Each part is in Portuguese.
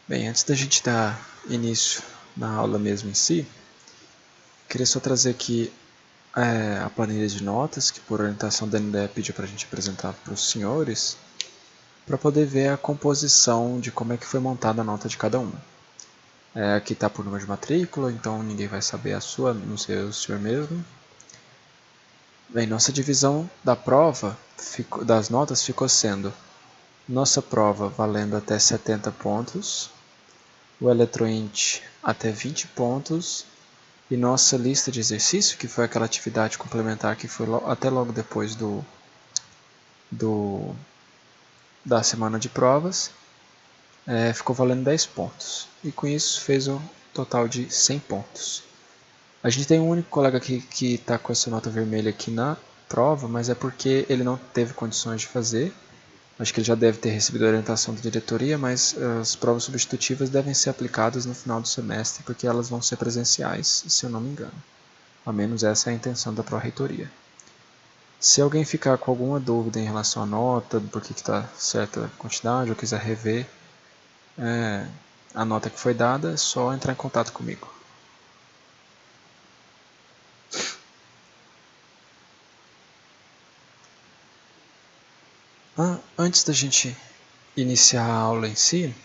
Bem, antes da gente dar início na aula mesmo em si, queria só trazer aqui a planilha de notas, que por orientação da NDE pediu para a gente apresentar para os senhores, para poder ver a composição de como é que foi montada a nota de cada um. Aqui está por número de matrícula, então ninguém vai saber a sua, não sei o senhor mesmo. Bem, nossa divisão da prova, das notas, ficou sendo nossa prova valendo até 70 pontos, o Eletroint até 20 pontos, e nossa lista de exercício, que foi aquela atividade complementar que foi até logo depois da semana de provas, ficou valendo 10 pontos. E com isso fez um total de 100 pontos. A gente tem um único colega aqui que está com essa nota vermelha aqui na prova, mas é porque ele não teve condições de fazer. Acho que ele já deve ter recebido a orientação da diretoria, mas as provas substitutivas devem ser aplicadas no final do semestre, porque elas vão ser presenciais, se eu não me engano. Ao menos essa é a intenção da pró-reitoria. Se alguém ficar com alguma dúvida em relação à nota, por que está certa quantidade, ou quiser rever a nota que foi dada, é só entrar em contato comigo. Antes da gente iniciar a aula em si,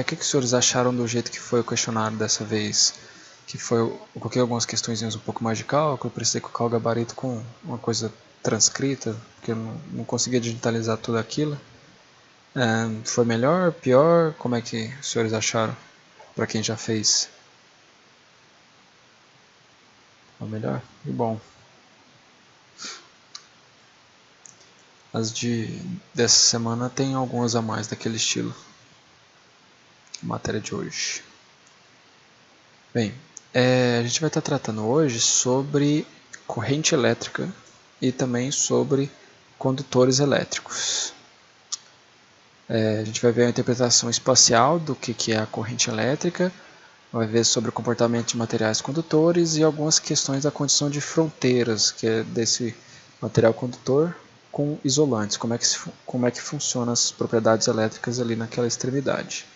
o que os senhores acharam do jeito que foi o questionário dessa vez? Que foi, eu coloquei algumas questõezinhas um pouco mais de cálculo, precisei colocar o gabarito com uma coisa transcrita, porque eu não conseguia digitalizar tudo aquilo. Foi melhor, pior? Como é que os senhores acharam? Para quem já fez? Foi melhor? E bom. As dessa semana tem algumas a mais daquele estilo. Matéria de hoje. Bem, a gente vai estar tratando hoje sobre corrente elétrica e também sobre condutores elétricos. A gente vai ver a interpretação espacial do que é a corrente elétrica, vai ver sobre o comportamento de materiais condutores e algumas questões da condição de fronteiras, que é desse material condutor com isolantes, como é que funcionam as propriedades elétricas ali naquela extremidade.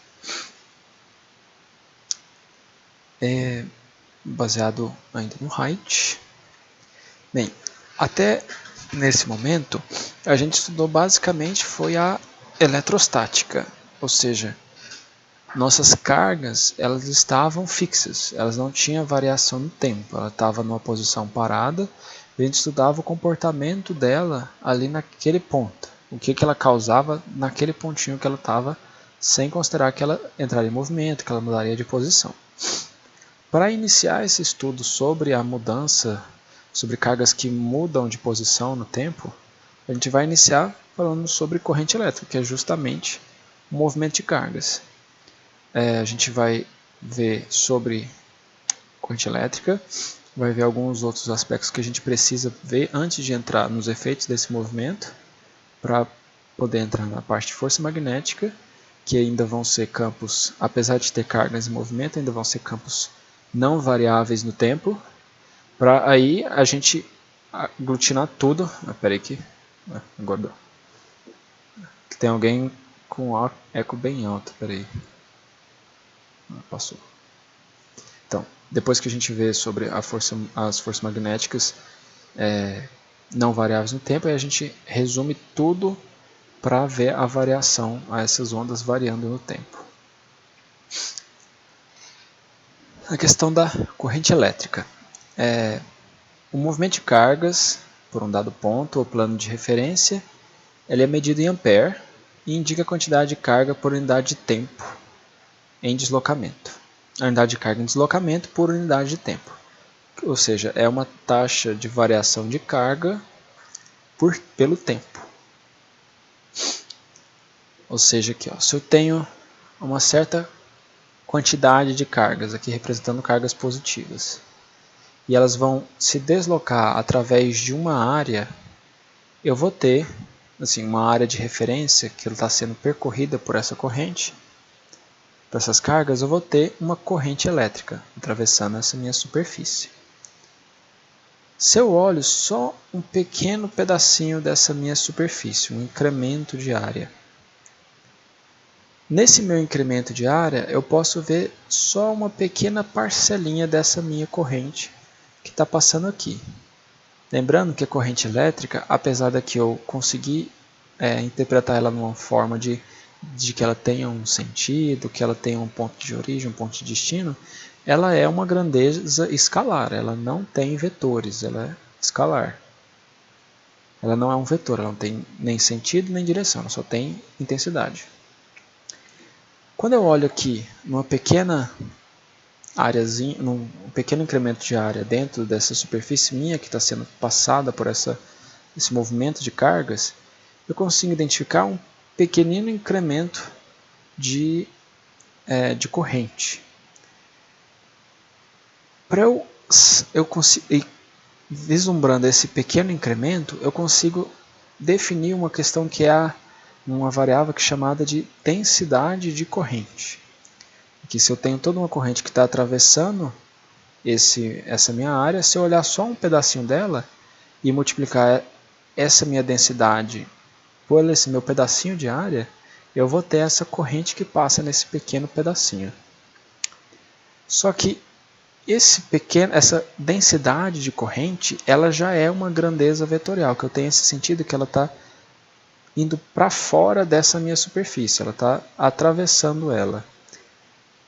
Baseado ainda no Height. Bem, até nesse momento, a gente estudou basicamente foi a eletrostática, ou seja, nossas cargas elas estavam fixas, elas não tinham variação no tempo, ela estava numa posição parada, e a gente estudava o comportamento dela ali naquele ponto, o que ela causava naquele pontinho que ela estava, sem considerar que ela entraria em movimento, que ela mudaria de posição. Para iniciar esse estudo sobre a mudança, sobre cargas que mudam de posição no tempo, a gente vai iniciar falando sobre corrente elétrica, que é justamente o movimento de cargas. A gente vai ver sobre corrente elétrica, vai ver alguns outros aspectos que a gente precisa ver antes de entrar nos efeitos desse movimento, para poder entrar na parte de força magnética, que ainda vão ser campos, apesar de ter cargas em movimento, ainda vão ser campos não variáveis no tempo, para aí a gente aglutinar tudo. Peraí que agora tem alguém com eco bem alto, peraí. Passou. Então, depois que a gente vê sobre as forças magnéticas não variáveis no tempo, aí a gente resume tudo para ver a variação a essas ondas variando no tempo. A questão da corrente elétrica. O movimento de cargas por um dado ponto ou plano de referência, ele é medido em ampere e indica a quantidade de carga por unidade de tempo em deslocamento. A unidade de carga em deslocamento por unidade de tempo. Ou seja, é uma taxa de variação de carga pelo tempo. Ou seja, aqui, se eu tenho uma certa quantidade de cargas, aqui representando cargas positivas, e elas vão se deslocar através de uma área, eu vou ter assim, uma área de referência que está sendo percorrida por essa corrente, por essas cargas, eu vou ter uma corrente elétrica atravessando essa minha superfície. Se eu olho só um pequeno pedacinho dessa minha superfície, um incremento de área, Nesse meu incremento de área, eu posso ver só uma pequena parcelinha dessa minha corrente que está passando aqui. Lembrando que a corrente elétrica, apesar de que eu conseguir interpretar ela numa forma de que ela tenha um sentido, que ela tenha um ponto de origem, um ponto de destino, ela é uma grandeza escalar, ela não tem vetores, ela é escalar. Ela não é um vetor, ela não tem nem sentido nem direção, ela só tem intensidade. Quando eu olho aqui numa pequena áreazinha, num pequeno incremento de área dentro dessa superfície minha que está sendo passada por esse movimento de cargas, eu consigo identificar um pequenino incremento de corrente. Para eu conseguir, vislumbrando esse pequeno incremento, eu consigo definir uma questão que é uma variável que é chamada de densidade de corrente. Que se eu tenho toda uma corrente que está atravessando essa minha área, se eu olhar só um pedacinho dela e multiplicar essa minha densidade por esse meu pedacinho de área, eu vou ter essa corrente que passa nesse pequeno pedacinho. Só que essa densidade de corrente, ela já é uma grandeza vetorial, que eu tenho esse sentido que ela está indo para fora dessa minha superfície, ela está atravessando ela.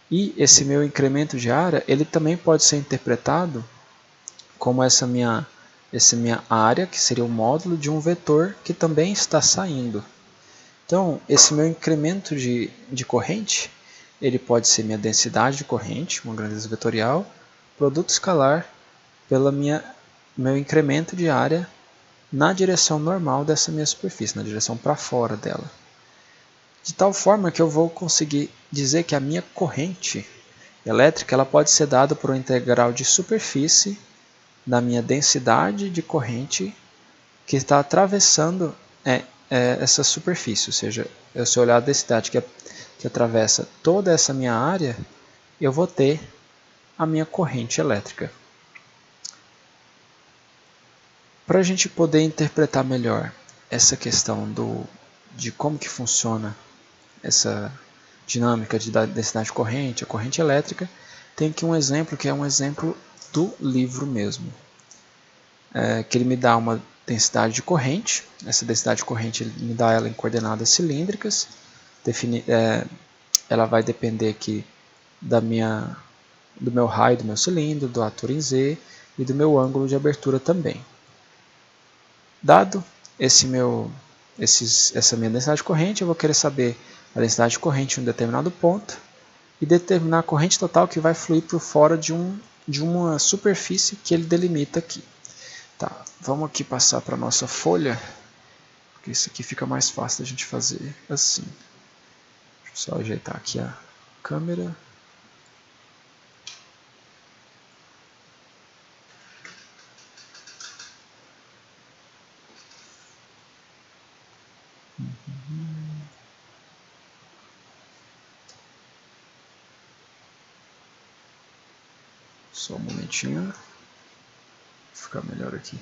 E esse meu incremento de área, ele também pode ser interpretado como essa minha área, que seria o módulo de um vetor que também está saindo. Então, esse meu incremento de corrente, ele pode ser minha densidade de corrente, uma grandeza vetorial, produto escalar pelo meu incremento de área na direção normal dessa minha superfície, na direção para fora dela. De tal forma que eu vou conseguir dizer que a minha corrente elétrica ela pode ser dada por um integral de superfície da minha densidade de corrente que está atravessando essa superfície. Ou seja, se eu olhar a densidade que atravessa toda essa minha área, eu vou ter a minha corrente elétrica. Para a gente poder interpretar melhor essa questão de como que funciona essa dinâmica de densidade de corrente, a corrente elétrica, tem aqui um exemplo que é um exemplo do livro mesmo. Que ele me dá uma densidade de corrente, essa densidade de corrente ele me dá ela em coordenadas cilíndricas, ela vai depender aqui do meu raio do meu cilindro, do ator em Z e do meu ângulo de abertura também. Dado essa minha densidade de corrente, eu vou querer saber a densidade de corrente em um determinado ponto e determinar a corrente total que vai fluir por fora de uma superfície que ele delimita aqui. Tá, vamos aqui passar para a nossa folha, porque isso aqui fica mais fácil da gente fazer assim. Deixa eu só ajeitar aqui a câmera. Só um momentinho. Vou ficar melhor aqui.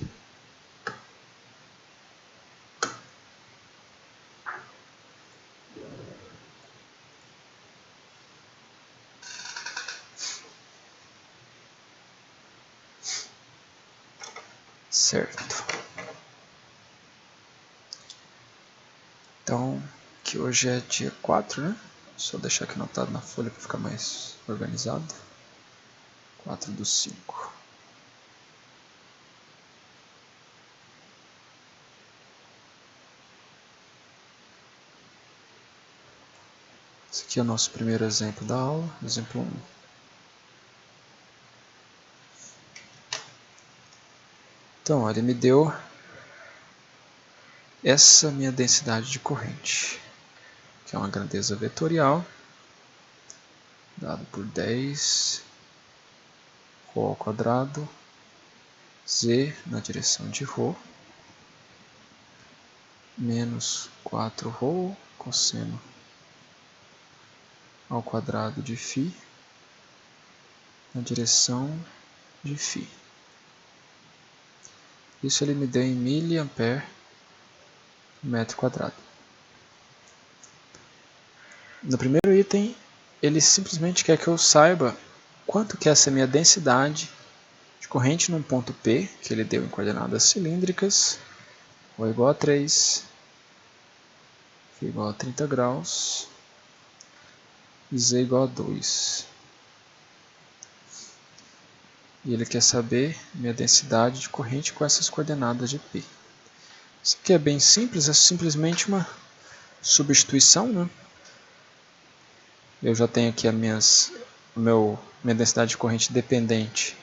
Certo. Então, que hoje é dia 4, né? Só deixar aqui anotado na folha para ficar mais organizado. 4/5. Esse aqui é o nosso primeiro exemplo da aula, exemplo 1. Então, ele me deu essa minha densidade de corrente, que é uma grandeza vetorial, dado por 10 ρ ao quadrado, z na direção de ρ, menos 4ρ cosseno ao quadrado de φ na direção de φ. Isso ele me deu em miliampere metro quadrado. No primeiro item, ele simplesmente quer que eu saiba quanto que é essa minha densidade de corrente num ponto P, que ele deu em coordenadas cilíndricas, O igual a 3, Φ igual a 30 graus, e Z igual a 2. E ele quer saber minha densidade de corrente com essas coordenadas de P. Isso aqui é bem simples, é simplesmente uma substituição, né? Eu já tenho aqui minha densidade de corrente dependente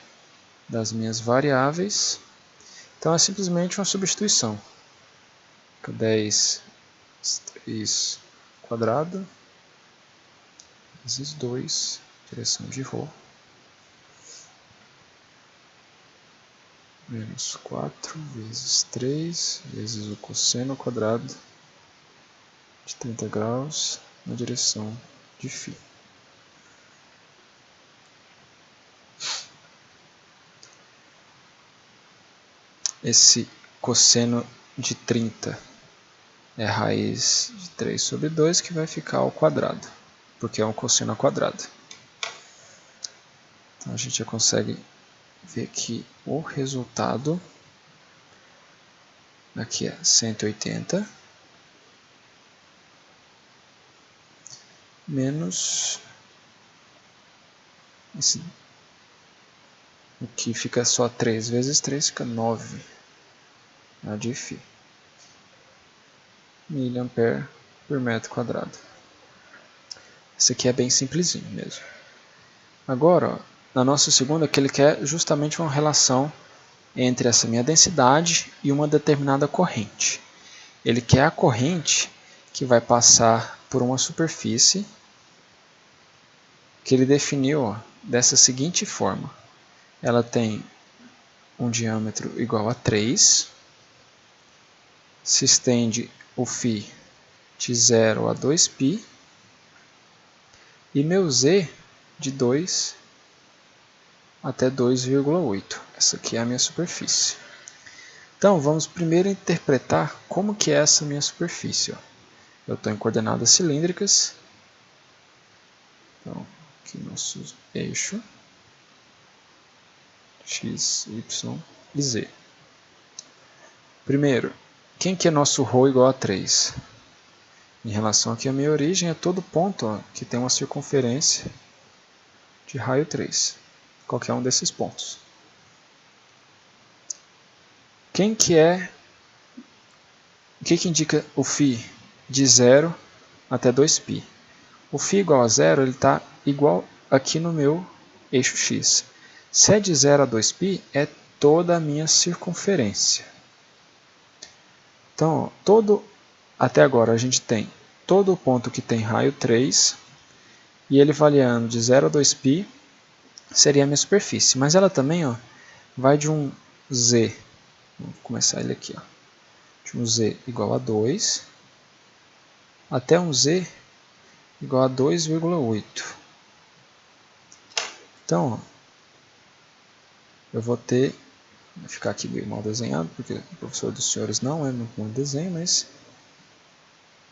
das minhas variáveis. Então é simplesmente uma substituição. 10, 3 quadrado, vezes 2, direção de ρ, menos 4 vezes 3 vezes o cosseno ao quadrado de 30 graus na direção de φ. Esse cosseno de 30 é raiz de 3 sobre 2, que vai ficar ao quadrado, porque é um cosseno ao quadrado. Então a gente já consegue ver que o resultado aqui é 180 menos o que fica só 3 vezes 3, fica 9 a de φ. Miliampere por metro quadrado. Esse aqui é bem simplesinho mesmo. Agora, ó, na nossa segunda, que ele quer justamente uma relação entre essa minha densidade e uma determinada corrente. Ele quer a corrente que vai passar por uma superfície que ele definiu, ó, dessa seguinte forma. Ela tem um diâmetro igual a 3, se estende o φ de 0 a 2π, e meu z de 2 até 2,8. Essa aqui é a minha superfície. Então, vamos primeiro interpretar como que é essa minha superfície. Ó. Eu estou em coordenadas cilíndricas. Então, aqui nosso eixo. X, Y e Z. Primeiro, quem que é nosso ρ igual a 3? Em relação aqui à minha origem, é todo ponto, ó, que tem uma circunferência de raio 3. Qualquer um desses pontos. Quem que é... O que indica o φ de 0 até 2π? O φ igual a 0, ele está igual aqui no meu eixo x. Se é de 0 a 2π, é toda a minha circunferência. Então, até agora a gente tem todo o ponto que tem raio 3, e ele variando de 0 a 2π seria a minha superfície. Mas ela também, ó, vai de um z, vamos começar ele aqui, ó, de um z igual a 2 até um z igual a 2,8. Então, ó, eu vou ficar aqui meio mal desenhado, porque o professor dos senhores não é muito bom em desenho, mas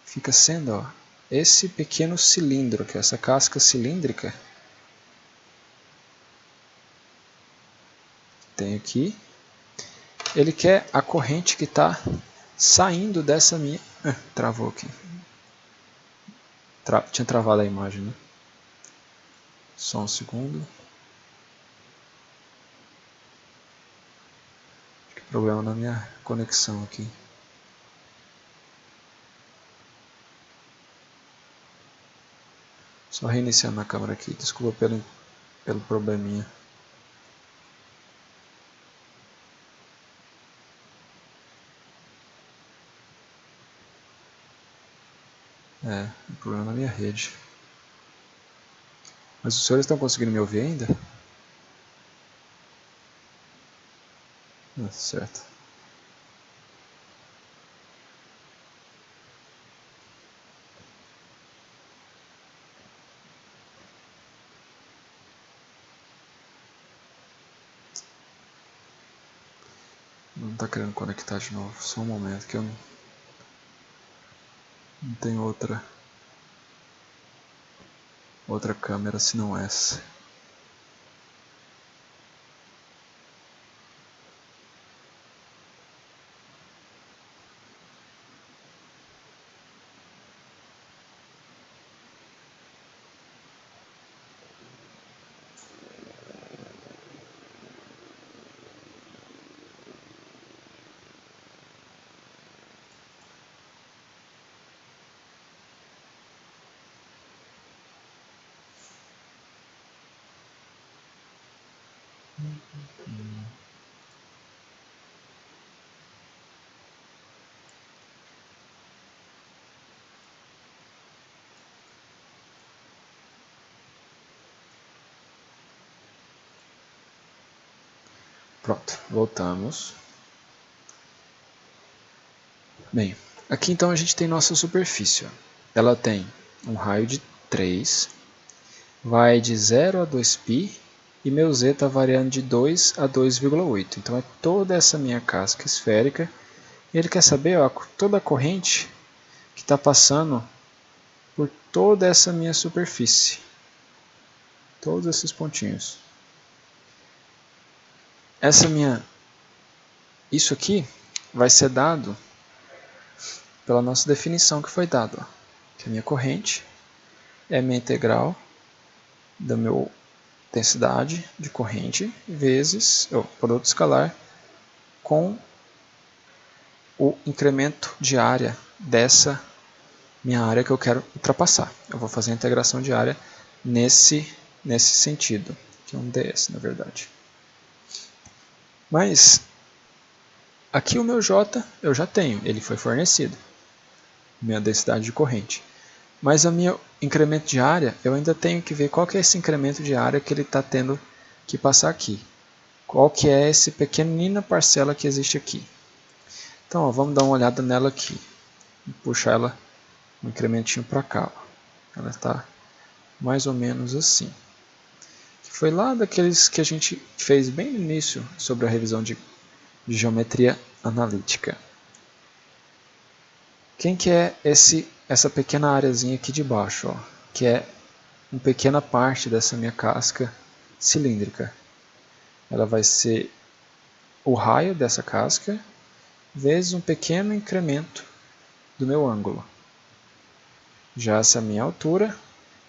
fica sendo, ó, esse pequeno cilindro, que é essa casca cilíndrica, tem aqui, ele quer a corrente que está saindo dessa minha... travou aqui. Tinha travado a imagem, né? Só um segundo. Acho que problema na minha conexão aqui. Só reiniciando a câmera aqui. Desculpa pelo probleminha. O problema na minha rede. Mas os senhores estão conseguindo me ouvir ainda? Certo. Não está querendo conectar de novo. Só um momento que eu não tenho outra outra câmera se não essa. Pronto, voltamos. Bem, aqui então a gente tem nossa superfície. Ela tem um raio de 3, vai de 0 a 2π, e meu z está variando de 2 a 2,8. Então é toda essa minha casca esférica. E ele quer saber toda a corrente que está passando por toda essa minha superfície. Todos esses pontinhos. Isso aqui vai ser dado pela nossa definição que foi dada. Que a minha corrente é a minha integral da minha densidade de corrente vezes o produto escalar com o incremento de área dessa minha área que eu quero ultrapassar. Eu vou fazer a integração de área nesse sentido, que é um ds na verdade. Mas aqui o meu J eu já tenho, ele foi fornecido, minha densidade de corrente. Mas o meu incremento de área, eu ainda tenho que ver qual que é esse incremento de área que ele está tendo que passar aqui. Qual que é essa pequenina parcela que existe aqui. Então, vamos dar uma olhada nela aqui. Vou puxar ela um incrementinho para cá. Ela está mais ou menos assim. Foi lá daqueles que a gente fez bem no início sobre a revisão de geometria analítica. Quem que é essa pequena areazinha aqui de baixo, que é uma pequena parte dessa minha casca cilíndrica? Ela vai ser o raio dessa casca vezes um pequeno incremento do meu ângulo. Já essa minha altura,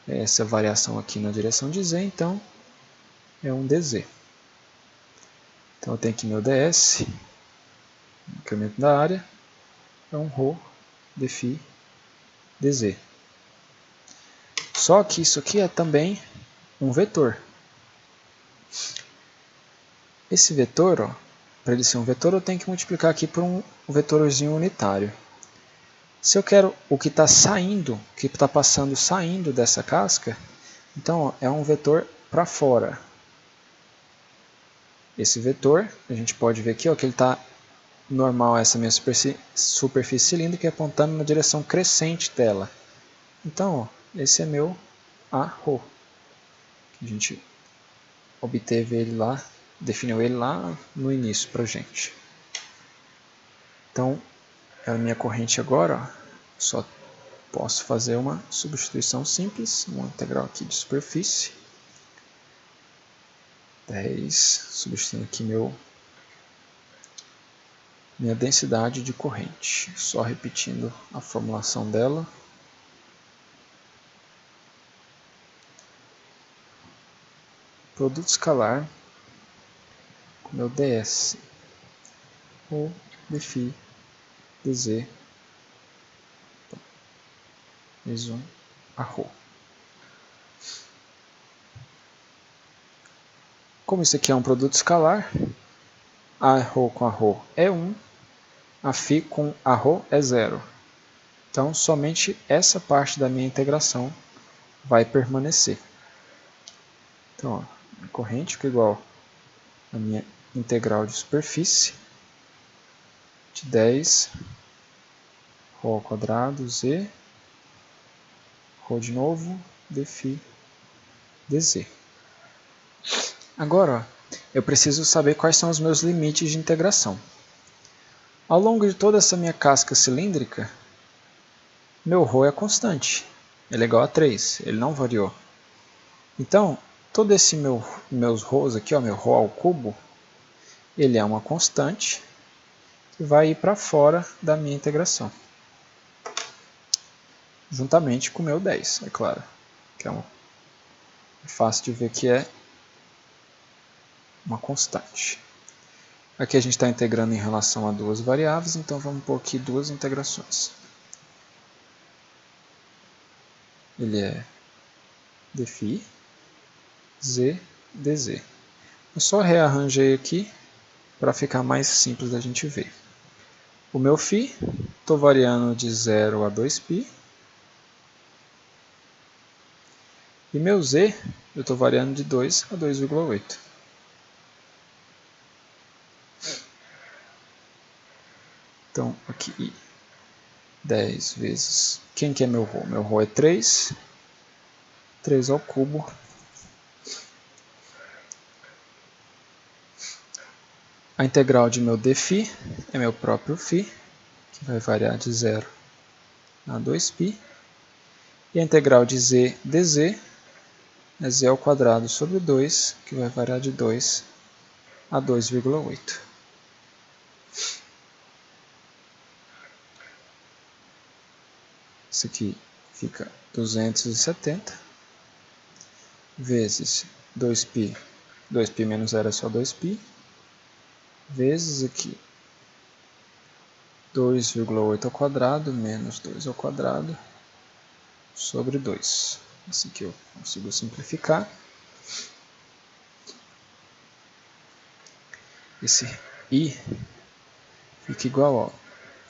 essa variação aqui na direção de z, então é um dz. Então eu tenho aqui meu ds, incremento da área, é um ρ dφ dz. Só que isso aqui é também um vetor. Esse vetor, para ele ser um vetor, eu tenho que multiplicar aqui por um vetorzinho unitário. Se eu quero o que está saindo, o que está passando saindo dessa casca, então é um vetor para fora. Esse vetor, a gente pode ver aqui que ele está normal a essa minha superfície cilíndrica, apontando na direção crescente dela. Então, esse é meu Aρ. A gente obteve ele lá, definiu ele lá no início para a gente. Então, a minha corrente agora, só posso fazer uma substituição simples, uma integral aqui de superfície. 10, substituindo aqui minha densidade de corrente. Só repetindo a formulação dela. Produto escalar com meu ds, ou dφ dz, mais um arro. Como isso aqui é um produto escalar, arro com arro é 1, a φ com arro é 0. Então, somente essa parte da minha integração vai permanecer. Então, a corrente que é igual a minha integral de superfície de 10 ρ ao quadrado z, ρ de novo, dφ dz. Agora, eu preciso saber quais são os meus limites de integração. Ao longo de toda essa minha casca cilíndrica, meu ρ é constante. Ele é igual a 3, ele não variou. Então, todo esse meus ρs aqui, ó, meu ρ ao cubo, ele é uma constante que vai ir para fora da minha integração. Juntamente com o meu 10, é claro. Que é fácil de ver que é uma constante. Aqui a gente está integrando em relação a duas variáveis, então vamos pôr aqui duas integrações. Ele é dφ z dz. Eu só rearranjei aqui para ficar mais simples da gente ver. O meu φ, estou variando de 0 a 2π. E meu z, eu estou variando de 2 a 2,8. Então, aqui, 10 vezes... Quem que é meu ρ? Meu ρ é 3. 3 ao cubo. A integral de meu dφ é meu próprio φ, que vai variar de 0 a 2π. E a integral de z dz é z ao quadrado sobre 2, que vai variar de 2 a 2,8. Isso aqui fica 270 vezes 2π. 2π menos 0 é só 2π. Vezes aqui 2,8 ao quadrado menos 2 ao quadrado sobre 2. Assim que eu consigo simplificar. Esse i fica igual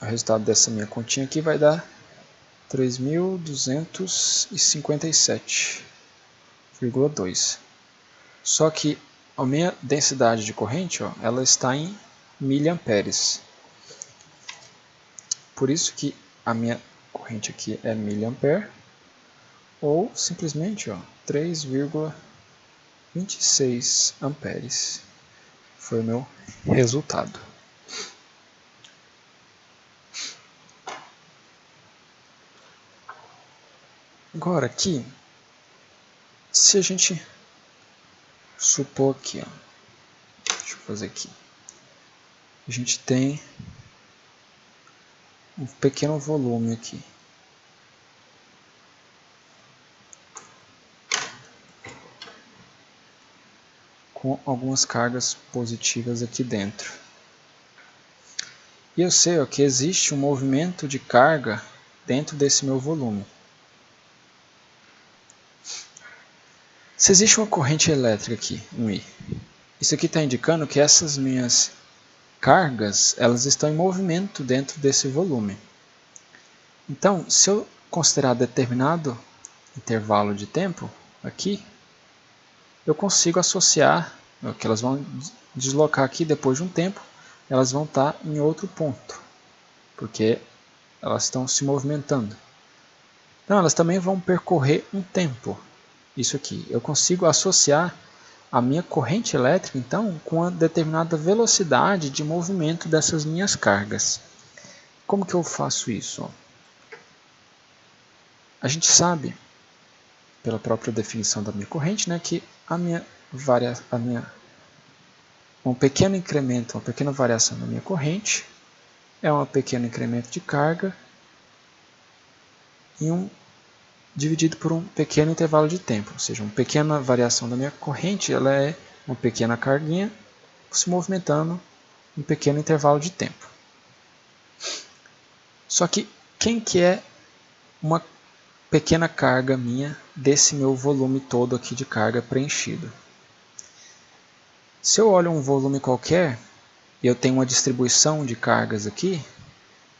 ao resultado dessa minha continha aqui vai dar 3.257,2. Só que a minha densidade de corrente, ó, ela está em miliamperes. Por isso que a minha corrente aqui é miliampere, ou simplesmente 3,26 amperes. Foi o meu resultado. Agora aqui, se a gente supor aqui, ó, deixa eu fazer aqui, a gente tem um pequeno volume aqui. Com algumas cargas positivas aqui dentro. E eu sei ó, que existe um movimento de carga dentro desse meu volume. Se existe uma corrente elétrica aqui, um I, isso aqui está indicando que essas minhas cargas elas estão em movimento dentro desse volume. Então, se eu considerar determinado intervalo de tempo aqui, eu consigo associar que elas vão deslocar aqui depois de um tempo, elas vão estar em outro ponto, porque elas estão se movimentando. Então, elas também vão percorrer um tempo. Isso aqui, eu consigo associar a minha corrente elétrica, então, com uma determinada velocidade de movimento dessas minhas cargas. Como que eu faço isso? A gente sabe, pela própria definição da minha corrente, né, que um pequeno incremento, uma pequena variação da minha corrente é um pequeno incremento de carga dividido por um pequeno intervalo de tempo. Ou seja, uma pequena variação da minha corrente ela é uma pequena carguinha se movimentando em um pequeno intervalo de tempo. Só que quem que é uma pequena carga minha desse meu volume todo aqui de carga preenchido? Se eu olho um volume qualquer e eu tenho uma distribuição de cargas aqui,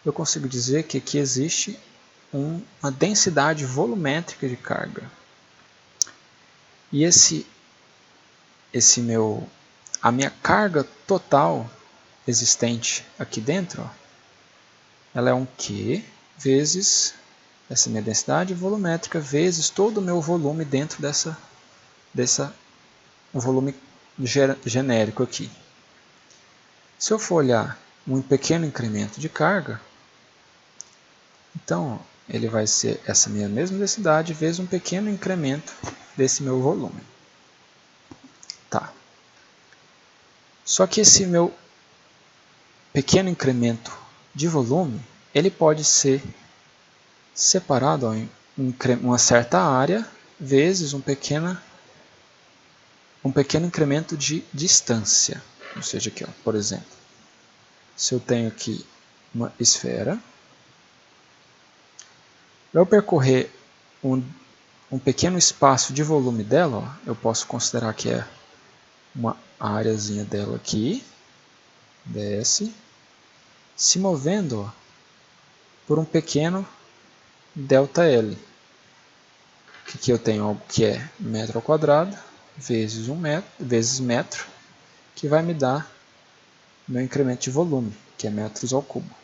eu consigo dizer que aqui existe uma densidade volumétrica de carga. E a minha carga total existente aqui dentro, ela é um Q vezes essa minha densidade volumétrica vezes todo o meu volume dentro dessa volume genérico aqui. Se eu for olhar um pequeno incremento de carga, então ele vai ser essa minha mesma densidade vezes um pequeno incremento desse meu volume. Tá. Só que esse meu pequeno incremento de volume, ele pode ser separado em uma certa área vezes um pequeno incremento de distância. Ou seja, aqui, ó, por exemplo, se eu tenho aqui uma esfera, para eu percorrer um pequeno espaço de volume dela, ó, eu posso considerar que é uma areazinha dela aqui, desce, se movendo, ó, por um pequeno ΔL. Aqui eu tenho algo que é metro ao quadrado vezes metro, que vai me dar meu incremento de volume, que é metros ao cubo.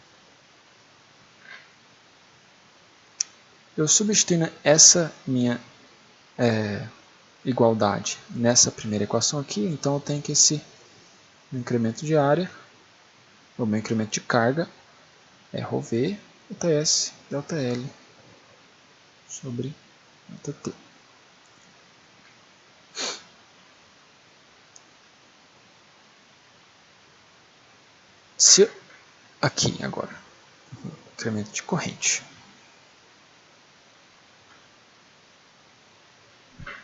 Eu substituindo essa minha igualdade nessa primeira equação aqui, então eu tenho que esse incremento de área, o meu incremento de carga, é ρV, ΔS, ΔL sobre ΔT. Se aqui agora, incremento de corrente.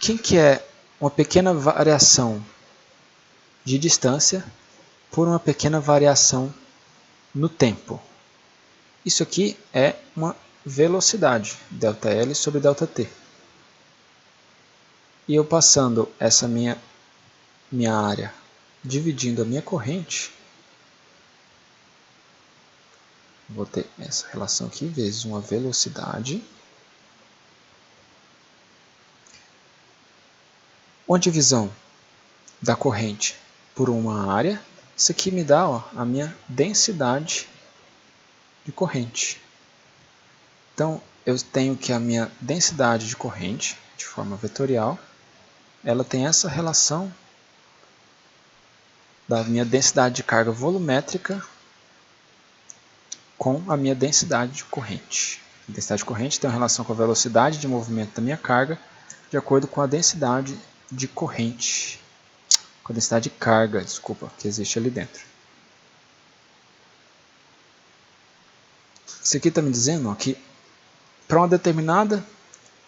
Quem que é uma pequena variação de distância por uma pequena variação no tempo? Isso aqui é uma velocidade, ΔL sobre ΔT. E eu passando essa minha área, dividindo a minha corrente, vou ter essa relação aqui, vezes uma velocidade. Uma divisão da corrente por uma área, isso aqui me dá, ó, a minha densidade de corrente. Então, eu tenho que a minha densidade de corrente, de forma vetorial, ela tem essa relação da minha densidade de carga volumétrica com a minha densidade de corrente. A densidade de corrente tem uma relação com a velocidade de movimento da minha carga, de acordo com a densidade de corrente, com a densidade de carga, desculpa, que existe ali dentro. Isso aqui está me dizendo, ó, que para uma determinada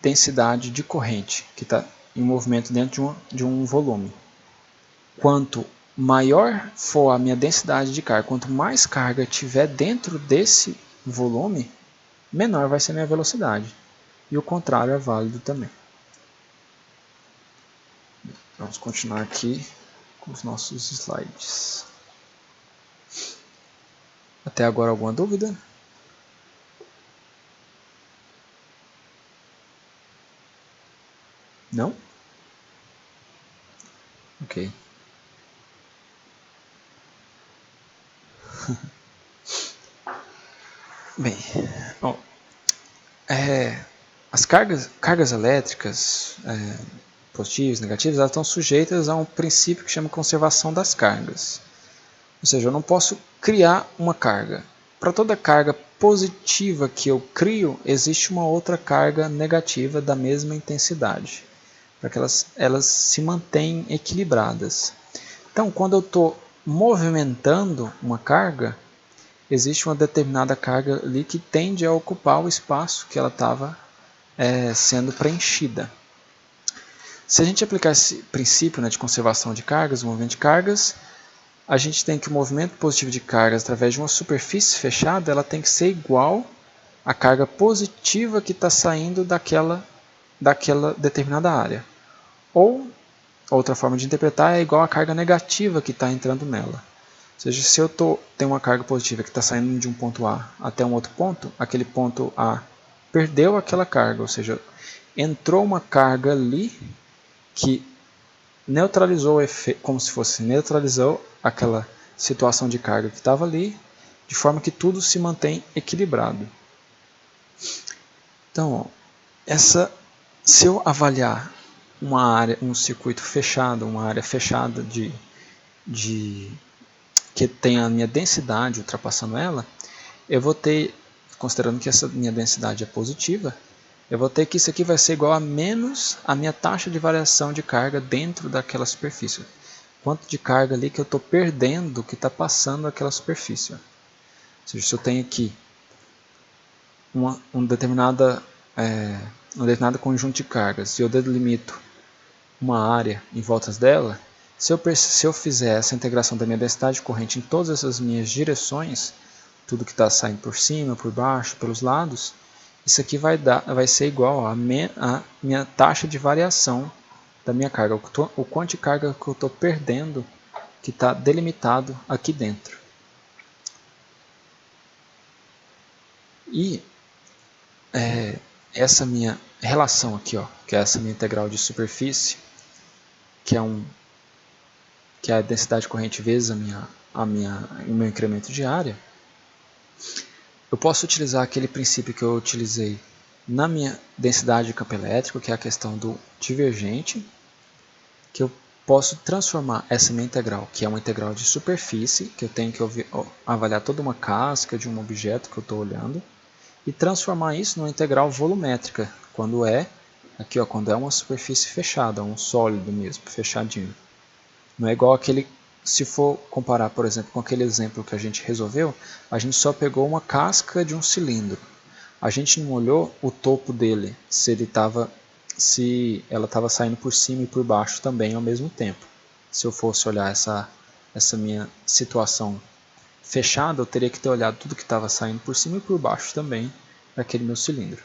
densidade de corrente que está em movimento dentro de um volume, quanto maior for a minha densidade de carga, quanto mais carga tiver dentro desse volume, menor vai ser a minha velocidade. E o contrário é válido também. Vamos continuar aqui com os nossos slides. Até agora alguma dúvida? Não? Ok. Bem, ó, as cargas elétricas, positivas, negativas, elas estão sujeitas a um princípio que chama conservação das cargas. Ou seja, eu não posso criar uma carga. Para toda carga positiva que eu crio, existe uma outra carga negativa da mesma intensidade, para que elas se mantenham equilibradas. Então, quando eu estou movimentando uma carga, existe uma determinada carga ali que tende a ocupar o espaço que ela estava sendo preenchida. Se a gente aplicar esse princípio, né, de conservação de cargas, o movimento de cargas, a gente tem que o movimento positivo de cargas através de uma superfície fechada, ela tem que ser igual à carga positiva que está saindo daquela determinada área. Ou, outra forma de interpretar, é igual à carga negativa que está entrando nela. Ou seja, se eu tenho uma carga positiva que está saindo de um ponto A até um outro ponto, aquele ponto A perdeu aquela carga, ou seja, entrou uma carga ali que neutralizou o efeito, como se fosse neutralizou aquela situação de carga que estava ali, de forma que tudo se mantém equilibrado. Então, se eu avaliar uma área, um circuito fechado, uma área fechada que tem a minha densidade ultrapassando ela, eu vou ter, considerando que essa minha densidade é positiva, eu vou ter que isso aqui vai ser igual a menos a minha taxa de variação de carga dentro daquela superfície. Quanto de carga ali que eu estou perdendo que está passando aquela superfície. Ou seja, se eu tenho aqui um determinado conjunto de cargas e eu delimito uma área em volta dela, se eu fizer essa integração da minha densidade corrente em todas essas minhas direções, tudo que está saindo por cima, por baixo, pelos lados, isso aqui vai ser igual a minha taxa de variação da minha carga, o quanto de carga que eu estou perdendo que está delimitado aqui dentro. E essa minha relação aqui, que é essa minha integral de superfície, que é a densidade corrente vezes o meu incremento de área, eu posso utilizar aquele princípio que eu utilizei na minha densidade de campo elétrico, que é a questão do divergente, que eu posso transformar essa minha integral, que é uma integral de superfície, que eu tenho que avaliar toda uma casca de um objeto que eu estou olhando, e transformar isso numa integral volumétrica, quando é uma superfície fechada, um sólido mesmo, fechadinho. Não é igual aquele, se for comparar, por exemplo, com aquele exemplo que a gente resolveu, a gente só pegou uma casca de um cilindro. A gente não olhou o topo dele, se ela estava saindo por cima e por baixo também ao mesmo tempo. Se eu fosse olhar essa minha situação fechada, eu teria que ter olhado tudo que estava saindo por cima e por baixo também daquele meu cilindro.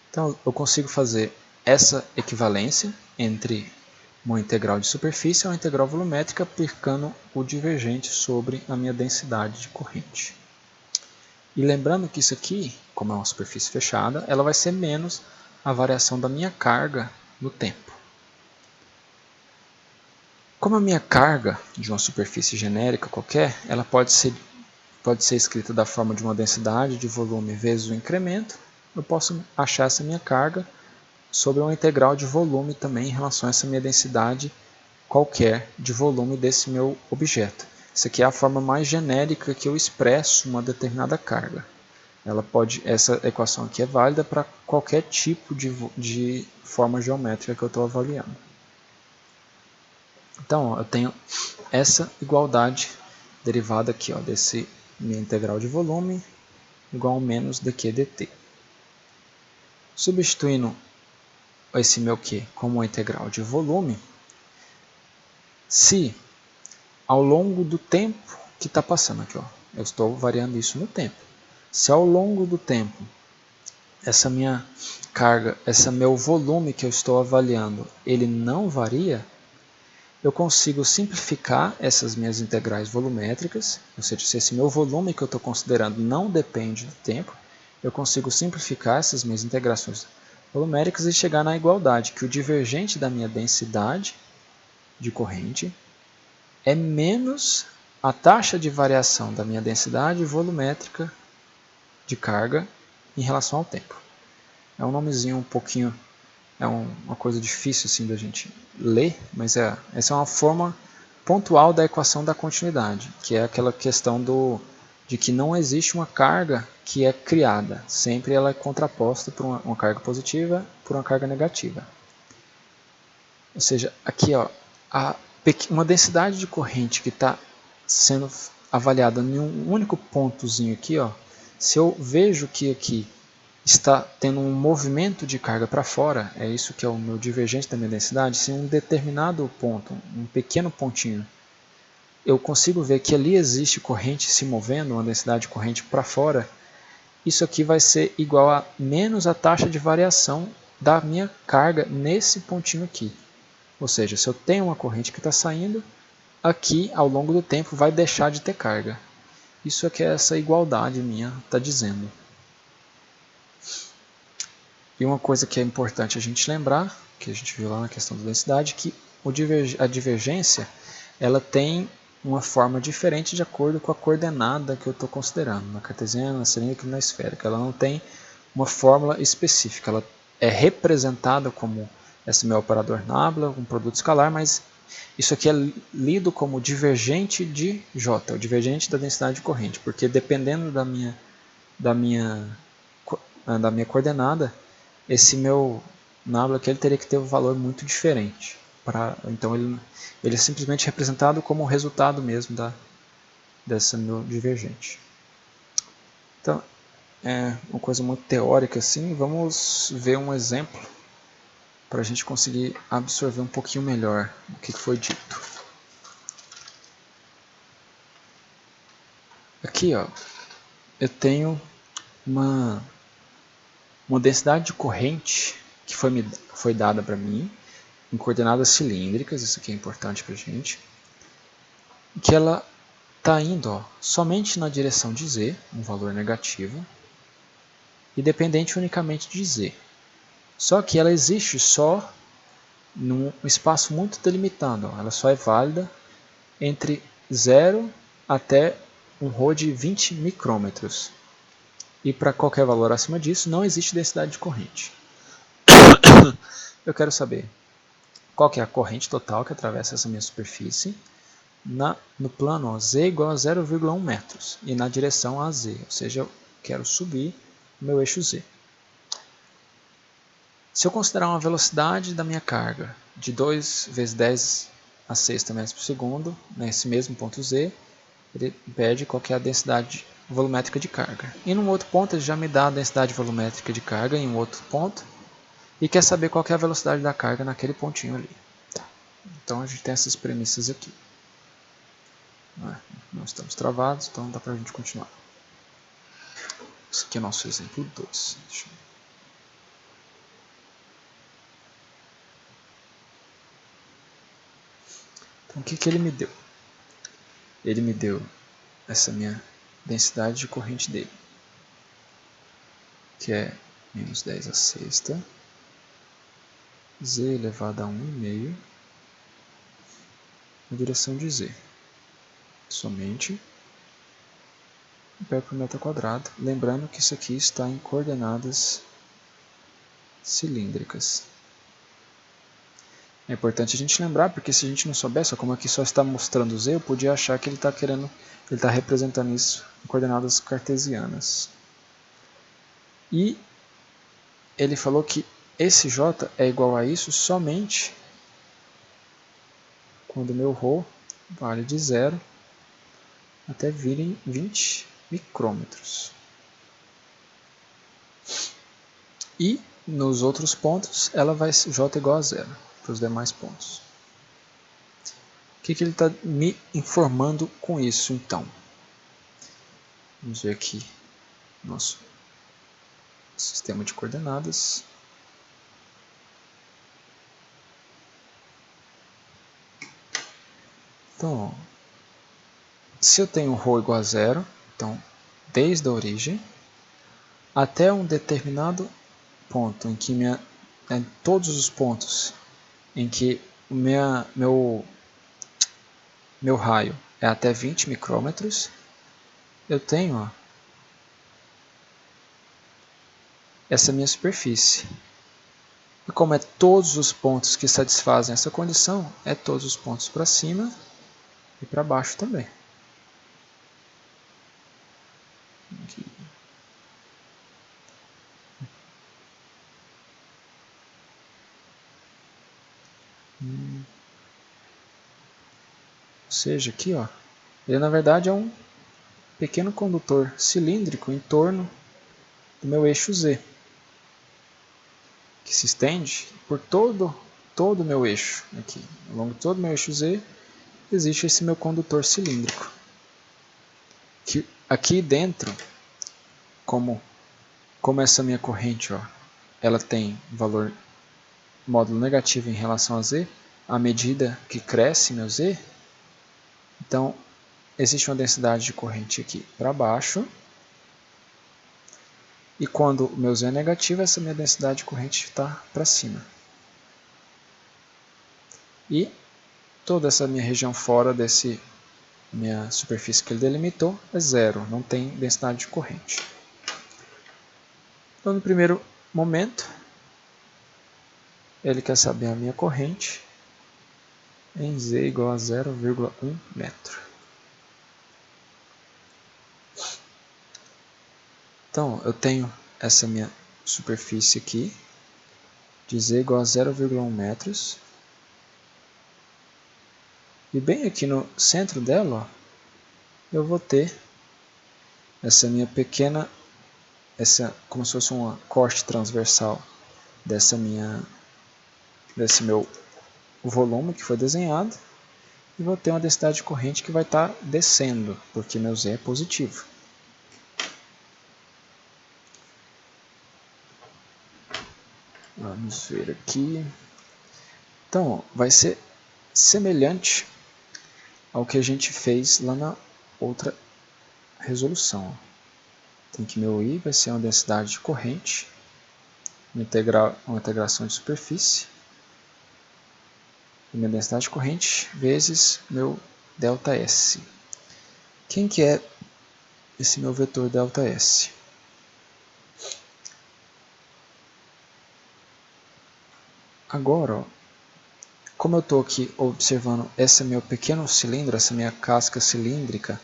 Então eu consigo fazer essa equivalência entre uma integral de superfície e uma integral volumétrica aplicando o divergente sobre a minha densidade de corrente. E lembrando que isso aqui, como é uma superfície fechada, ela vai ser menos a variação da minha carga no tempo. Como a minha carga de uma superfície genérica qualquer, ela pode ser escrita da forma de uma densidade de volume vezes o incremento, eu posso achar essa minha carga sobre uma integral de volume também em relação a essa minha densidade qualquer de volume desse meu objeto. Isso aqui é a forma mais genérica que eu expresso uma determinada carga. Essa equação aqui é válida para qualquer tipo de forma geométrica que eu estou avaliando. Então, eu tenho essa igualdade derivada aqui, desse minha integral de volume igual a menos dq dt. Substituindo esse meu q como uma integral de volume, se ao longo do tempo que está passando aqui, eu estou variando isso no tempo. Se ao longo do tempo essa minha carga, esse meu volume que eu estou avaliando, ele não varia, eu consigo simplificar essas minhas integrais volumétricas, ou seja, se esse meu volume que eu estou considerando não depende do tempo, eu consigo simplificar essas minhas integrações voluméricas e chegar na igualdade, que o divergente da minha densidade de corrente é menos a taxa de variação da minha densidade volumétrica de carga em relação ao tempo. É um nomezinho um pouquinho, uma coisa difícil assim da gente ler, mas essa é uma forma pontual da equação da continuidade, que é aquela questão de que não existe uma carga que é criada, sempre ela é contraposta por uma carga positiva por uma carga negativa. Ou seja, aqui uma densidade de corrente que está sendo avaliada em um único pontozinho aqui, se eu vejo que aqui está tendo um movimento de carga para fora, é isso que é o meu divergente da minha densidade, se em um determinado ponto, um pequeno pontinho, eu consigo ver que ali existe corrente se movendo, uma densidade de corrente para fora, isso aqui vai ser igual a menos a taxa de variação da minha carga nesse pontinho aqui. Ou seja, se eu tenho uma corrente que está saindo, aqui ao longo do tempo vai deixar de ter carga. Isso é que essa igualdade minha está dizendo. E uma coisa que é importante a gente lembrar, que a gente viu lá na questão da densidade, que a divergência ela tem uma forma diferente de acordo com a coordenada que eu estou considerando, na cartesiana, na cilíndrica e na esférica. Ela não tem uma fórmula específica, ela é representada como esse meu operador nabla, um produto escalar, mas isso aqui é lido como divergente de J, o divergente da densidade de corrente, porque dependendo da minha da minha coordenada, esse meu nabla aqui ele teria que ter um valor muito diferente. Então ele é simplesmente representado como o resultado mesmo dessa meu divergente. Então, é uma coisa muito teórica assim, vamos ver um exemplo para a gente conseguir absorver um pouquinho melhor o que foi dito. Aqui, ó, eu tenho uma densidade de corrente que foi dada para mim em coordenadas cilíndricas, isso aqui é importante para a gente, que ela está indo somente na direção de z, um valor negativo, e dependente unicamente de z. Só que ela existe só num espaço muito delimitado, ela só é válida entre 0 até um ρ de 20 micrômetros. E para qualquer valor acima disso, não existe densidade de corrente. Eu quero saber qual que é a corrente total que atravessa essa minha superfície no plano z igual a 0,1 metros e na direção a z, ou seja, eu quero subir o meu eixo z. Se eu considerar uma velocidade da minha carga de 2 vezes 10 a sexta metros por segundo, nesse mesmo ponto z, ele pede qual que é a densidade volumétrica de carga. E num outro ponto ele já me dá a densidade volumétrica de carga em um outro ponto e quer saber qual que é a velocidade da carga naquele pontinho ali. Tá. Então a gente tem essas premissas aqui. Não estamos travados, então dá para a gente continuar. Esse aqui é o nosso exemplo 2. Então o que ele me deu? Ele me deu essa minha densidade de corrente dele, que é menos 10 a sexta, z elevado a 1,5 na direção de z. Somente perto por metro quadrado. Lembrando que isso aqui está em coordenadas cilíndricas. É importante a gente lembrar, porque se a gente não soubesse, como aqui só está mostrando z, eu podia achar que ele está representando isso em coordenadas cartesianas. E ele falou que esse j é igual a isso somente quando o meu ρ vale de 0 até virem 20 micrômetros. E nos outros pontos, ela vai j igual a 0 para os demais pontos. O que ele está me informando com isso, então? Vamos ver aqui nosso sistema de coordenadas. Então, se eu tenho ρ igual a 0, então, desde a origem até um determinado ponto, em que todos os pontos em que o meu raio é até 20 micrômetros, eu tenho essa minha superfície. E como é todos os pontos que satisfazem essa condição, é todos os pontos para cima e para baixo também. Aqui. Ou seja, aqui, ó, ele na verdade é um pequeno condutor cilíndrico em torno do meu eixo Z, que se estende por todo o meu eixo. Aqui, ao longo de todo o meu eixo Z, existe esse meu condutor cilíndrico. Que aqui dentro, como essa minha corrente, ó, ela tem valor módulo negativo em relação a Z, à medida que cresce meu Z, então existe uma densidade de corrente aqui para baixo, e quando o meu Z é negativo, essa minha densidade de corrente está para cima. E toda essa minha região fora desse minha superfície que ele delimitou é zero, não tem densidade de corrente. Então, no primeiro momento, ele quer saber a minha corrente em Z igual a 0,1 metro. Então, eu tenho essa minha superfície aqui, de z igual a 0,1 metros. E bem aqui no centro dela, ó, eu vou ter essa minha pequena, como se fosse uma corte transversal desse meu volume que foi desenhado. E vou ter uma densidade de corrente que vai estar descendo, porque meu Z é positivo. Vamos ver aqui. Então, vai ser semelhante ao que a gente fez lá na outra resolução. Tem que meu I vai ser uma densidade de corrente, uma integração de superfície, e minha densidade de corrente vezes meu ΔS. Quem que é esse meu vetor ΔS? Agora, ó, como eu estou aqui observando esse meu pequeno cilindro, essa minha casca cilíndrica,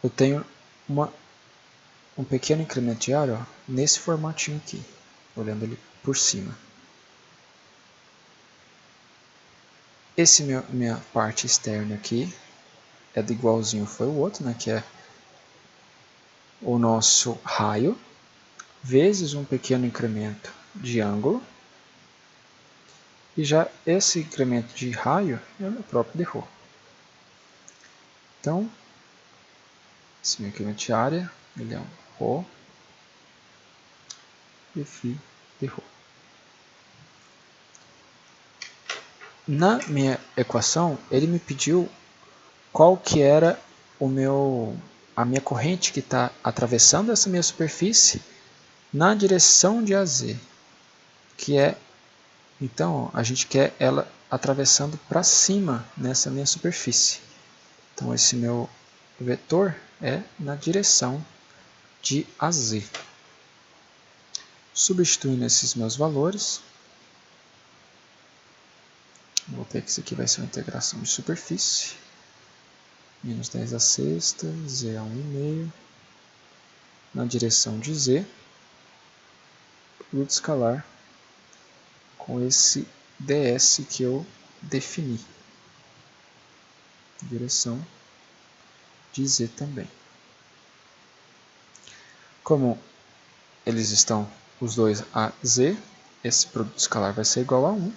eu tenho um pequeno incremento de área, ó, nesse formatinho aqui, olhando ele por cima. Minha parte externa aqui é do igualzinho foi o outro, né, que é o nosso raio, vezes um pequeno incremento de ângulo. E já esse incremento de raio é o meu próprio dρ. Então, esse meu incremento de área, ele é um ρ dφ dρ. Na minha equação, ele me pediu qual que era a minha corrente que está atravessando essa minha superfície na direção de AZ, que é, então, a gente quer ela atravessando para cima nessa minha superfície. Então, esse meu vetor é na direção de AZ. Substituindo esses meus valores, vou ter que isso aqui vai ser uma integração de superfície. Menos 10 a sexta, z a 1,5, na direção de z, produto escalar com esse ds que eu defini. Direção de z também. Como eles estão os dois a z, esse produto escalar vai ser igual a 1.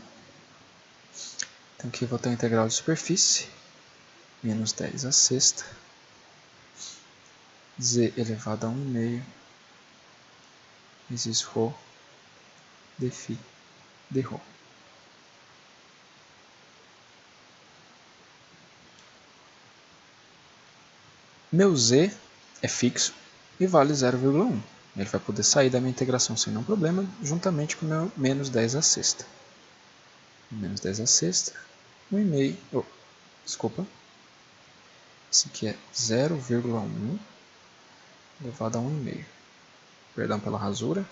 Então aqui eu vou ter a integral de superfície, menos 10 a sexta, z elevado a 1,5, vezes ρ dφ dρ. Meu z é fixo e vale 0,1. Ele vai poder sair da minha integração sem nenhum problema, juntamente com o meu menos 10 a sexta. Menos 10 a sexta, 1,5, desculpa. Esse aqui é 0,1 elevado a 1,5. Perdão pela rasura.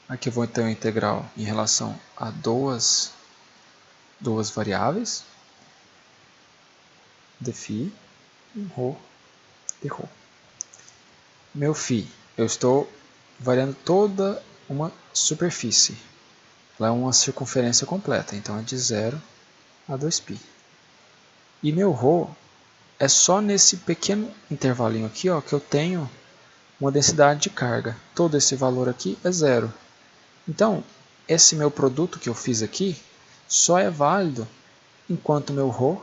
Aqui eu vou ter uma integral em relação a duas variáveis, dφ e ρ dρ. Meu φ, eu estou variando toda uma superfície. Ela é uma circunferência completa, então é de 0 a 2π. E meu ρ é só nesse pequeno intervalinho aqui, ó, que eu tenho uma densidade de carga. Todo esse valor aqui é zero. Então, esse meu produto que eu fiz aqui só é válido enquanto meu ρ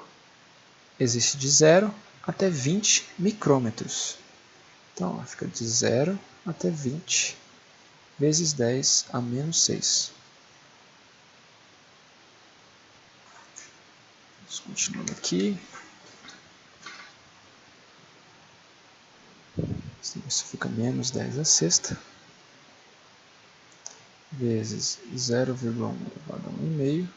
existe de 0 até 20 micrômetros. Então, ó, fica de 0 até 20 vezes 10 a menos 6. Vamos continuando aqui. Isso fica menos 10 a sexta vezes 0,1 elevado a 1,5.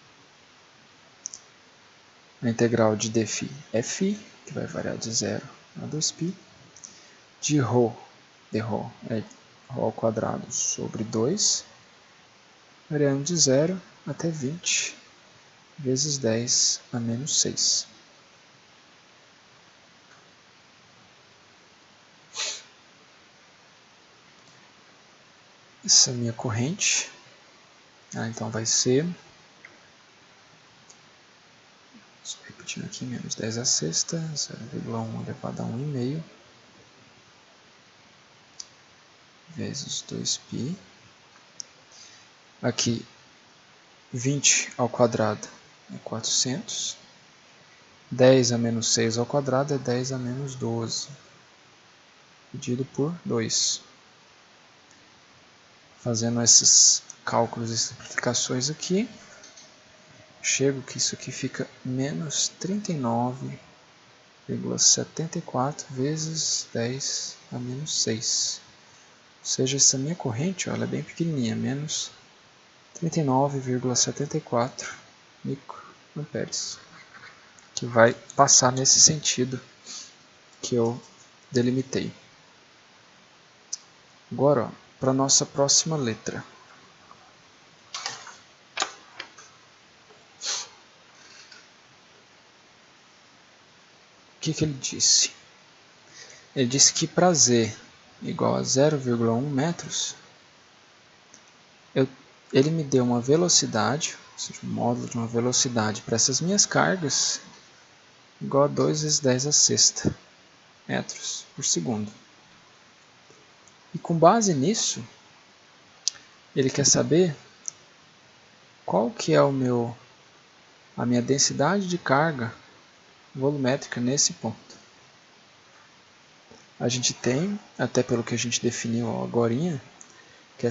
A integral de dφ é φ, que vai variar de 0 a 2π. De ρ, dρ é ρ ao quadrado sobre 2, variando de 0 até 20 vezes 10 a menos 6. essa minha corrente. Então vai ser, só repetindo aqui, menos 10 a sexta, 0,1 elevado a 1,5 vezes 2π. Aqui 20 ao quadrado é 400. 10 a menos 6 ao quadrado é 10 a menos 12, dividido por 2. Fazendo esses cálculos e simplificações aqui, chego que isso aqui fica menos 39,74 vezes 10 a menos 6. Ou seja, essa minha corrente, ela é bem pequenininha, menos 39,74 microamperes, que vai passar nesse sentido que eu delimitei. Agora, para a nossa próxima letra. O que ele disse? Ele disse que para Z igual a 0,1 metros, ele me deu uma velocidade, ou seja, um módulo de uma velocidade para essas minhas cargas, igual a 2 vezes 10 a sexta metros por segundo. E com base nisso, ele quer saber qual que é a minha densidade de carga volumétrica nesse ponto. A gente tem, até pelo que a gente definiu agorinha, que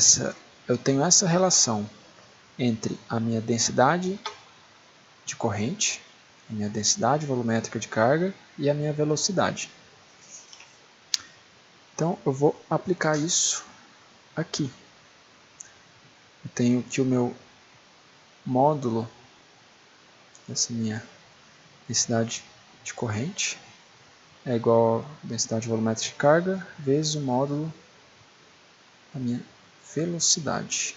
eu tenho essa relação entre a minha densidade de corrente, a minha densidade volumétrica de carga e a minha velocidade. Então, eu vou aplicar isso aqui. Eu tenho que o meu módulo, essa minha densidade de corrente, é igual a densidade volumétrica de carga vezes o módulo da minha velocidade.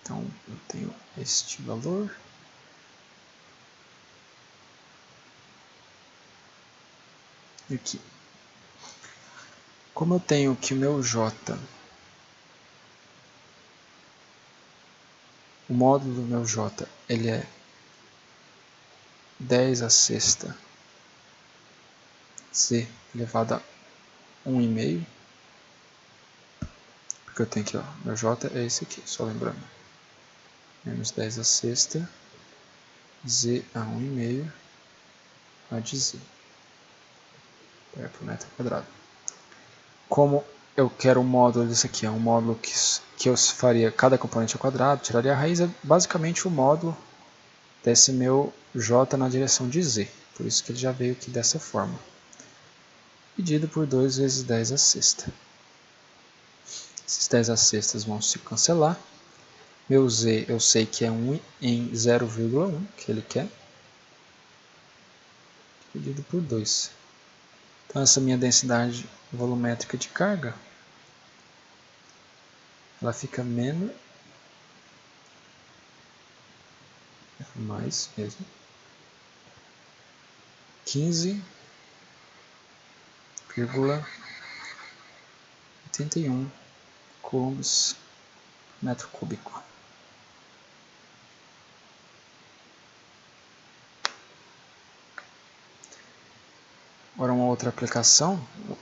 Então, eu tenho este valor. Aqui. Como eu tenho que o meu J, o módulo do meu J, ele é 10 a sexta Z elevado a 1,5, porque eu tenho aqui, ó, meu J é esse aqui, só lembrando. Menos 10 a sexta Z a 1,5 a de Z. Por metro quadrado. Como eu quero um módulo disso aqui, é um módulo que eu faria cada componente ao quadrado, tiraria a raiz, é basicamente o módulo desse meu J na direção de Z. Por isso que ele já veio aqui dessa forma. Dividido por 2 vezes 10 a sexta. Esses 10 a sextas vão se cancelar. Meu Z eu sei que é 1 em 0,1, que ele quer. Dividido por 2. Então essa minha densidade volumétrica de carga, ela fica menos, mais mesmo, 15,81 coulombs metro cúbico. Agora uma outra aplicação,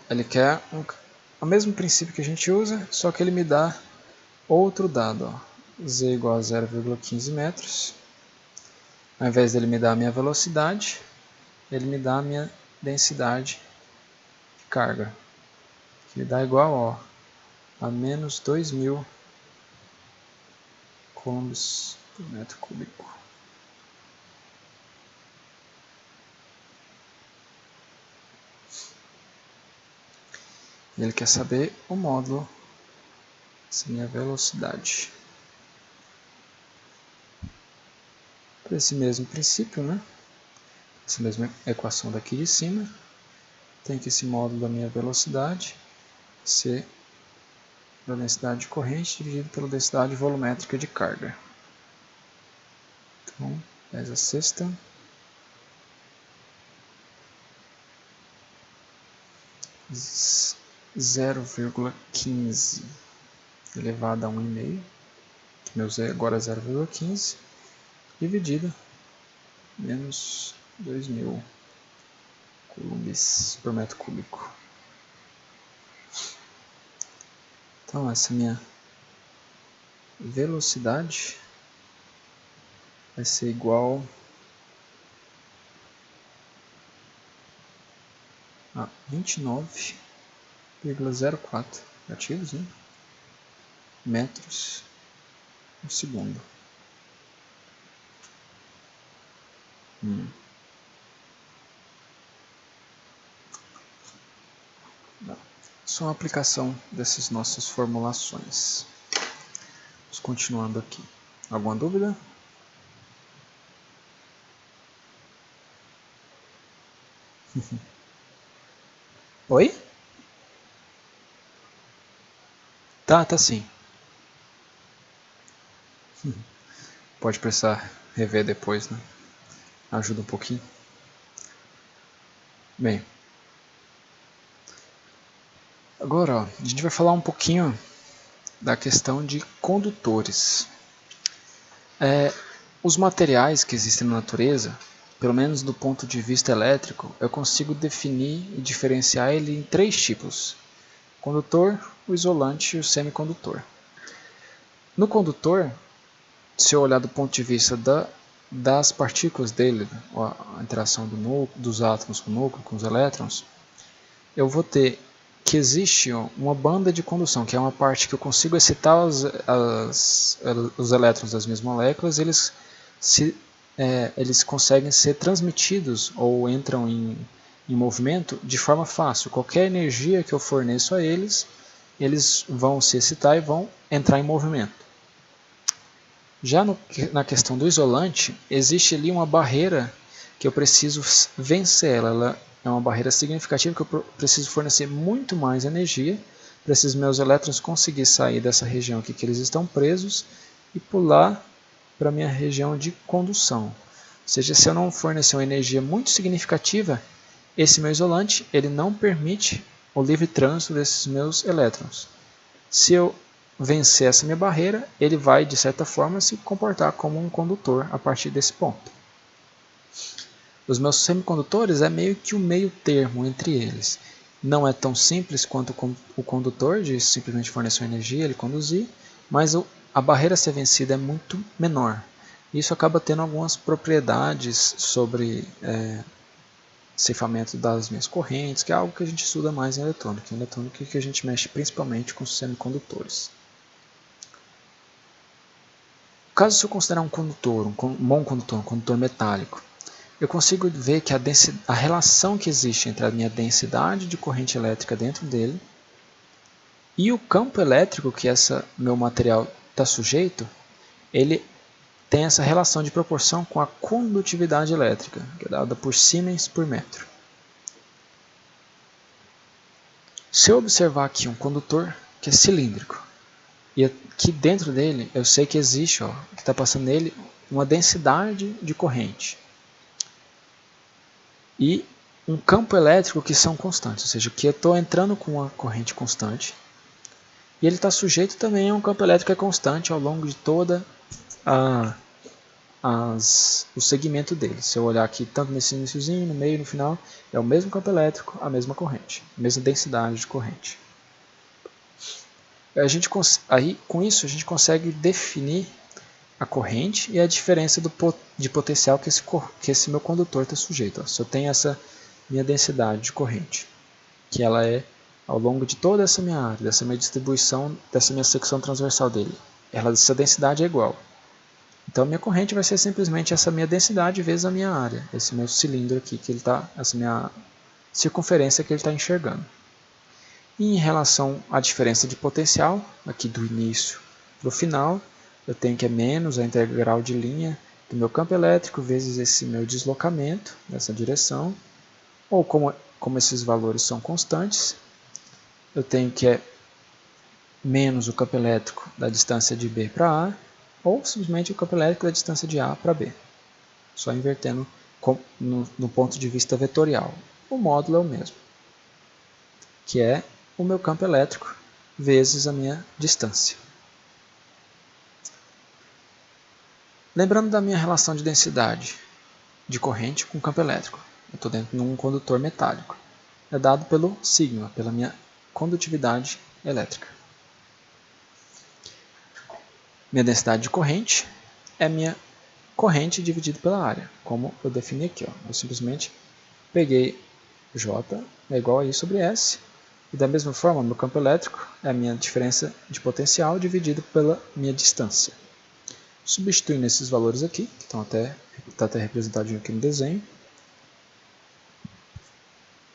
ele quer o mesmo princípio que a gente usa, só que ele me dá outro dado, ó, Z igual a 0,15 metros. Ao invés dele me dar a minha velocidade, ele me dá a minha densidade de carga, que me dá igual, ó, a menos 2.000 coulombs por metro cúbico. Ele quer saber o módulo dessa minha velocidade. Por esse mesmo princípio, né? Essa mesma equação daqui de cima, tem que esse módulo da minha velocidade ser da densidade de corrente dividido pela densidade volumétrica de carga. Então, 10 a sexta 0,15 elevado a 1,5, que meu Z agora é 0,15, dividido menos 2.000 coulombs por metro cúbico. Então essa minha velocidade vai ser igual a 29,04 ativos, né? Metros por segundo. Só uma aplicação dessas nossas formulações. Vamos continuando aqui. Alguma dúvida? Oi? Tá sim. Pode precisar rever depois, né? Ajuda um pouquinho. Bem, agora ó, a gente vai falar um pouquinho da questão de condutores. Os materiais que existem na natureza, pelo menos do ponto de vista elétrico, eu consigo definir e diferenciar ele em 3 tipos: o condutor, o isolante e o semicondutor. No condutor, se eu olhar do ponto de vista das partículas dele, a interação dos átomos com o núcleo, com os elétrons, eu vou ter que existe uma banda de condução, que é uma parte que eu consigo excitar os elétrons das minhas moléculas, eles conseguem ser transmitidos ou entram em movimento de forma fácil. Qualquer energia que eu forneço a eles, eles vão se excitar e vão entrar em movimento. Já na questão do isolante, existe ali uma barreira que eu preciso vencer. Ela é uma barreira significativa que eu preciso fornecer muito mais energia para esses meus elétrons conseguir sair dessa região aqui que eles estão presos e pular para a minha região de condução. Ou seja, se eu não fornecer uma energia muito significativa, esse meu isolante ele não permite o livre trânsito desses meus elétrons. Se eu vencer essa minha barreira, ele vai, de certa forma, se comportar como um condutor a partir desse ponto. Os meus semicondutores é meio que o meio termo entre eles. Não é tão simples quanto o condutor, de simplesmente fornecer energia, ele conduzir, mas a barreira a ser vencida é muito menor. Isso acaba tendo algumas propriedades sobre ceifamento das minhas correntes, que é algo que a gente estuda mais em eletrônica. Em eletrônica que a gente mexe principalmente com os semicondutores. Caso eu considerar um condutor, um bom condutor, um condutor metálico, eu consigo ver que a relação que existe entre a minha densidade de corrente elétrica dentro dele e o campo elétrico que meu material está sujeito, ele tem essa relação de proporção com a condutividade elétrica, que é dada por Siemens por metro. Se eu observar aqui um condutor que é cilíndrico, e aqui dentro dele eu sei que existe, que está passando nele, uma densidade de corrente e um campo elétrico que são constantes, ou seja, que eu estou entrando com uma corrente constante e ele está sujeito também a um campo elétrico que é constante ao longo de toda o segmento dele. Se eu olhar aqui tanto nesse iniciozinho, no meio e no final, é o mesmo campo elétrico, a mesma corrente, a mesma densidade de corrente. Com isso a gente consegue definir a corrente e a diferença de potencial que esse meu condutor está sujeito. Se eu tenho essa minha densidade de corrente, que ela é ao longo de toda essa minha área, dessa minha distribuição, dessa minha secção transversal dele, essa densidade é igual. Então a minha corrente vai ser simplesmente essa minha densidade vezes a minha área, esse meu cilindro aqui, essa minha circunferência que ele está enxergando. E em relação à diferença de potencial, aqui do início para o final, eu tenho que é menos a integral de linha do meu campo elétrico vezes esse meu deslocamento nessa direção, ou como esses valores são constantes, eu tenho que é menos o campo elétrico da distância de B para A, ou simplesmente o campo elétrico da distância de A para B, só invertendo no ponto de vista vetorial. O módulo é o mesmo, que é o meu campo elétrico vezes a minha distância. Lembrando da minha relação de densidade de corrente com campo elétrico. Eu estou dentro de um condutor metálico. É dado pelo sigma, pela minha condutividade elétrica. Minha densidade de corrente é minha corrente dividido pela área, como eu defini aqui. Eu simplesmente peguei J é igual a I sobre S, e da mesma forma, meu campo elétrico é a minha diferença de potencial dividido pela minha distância. Substituindo esses valores aqui, que está até representadinho aqui no desenho,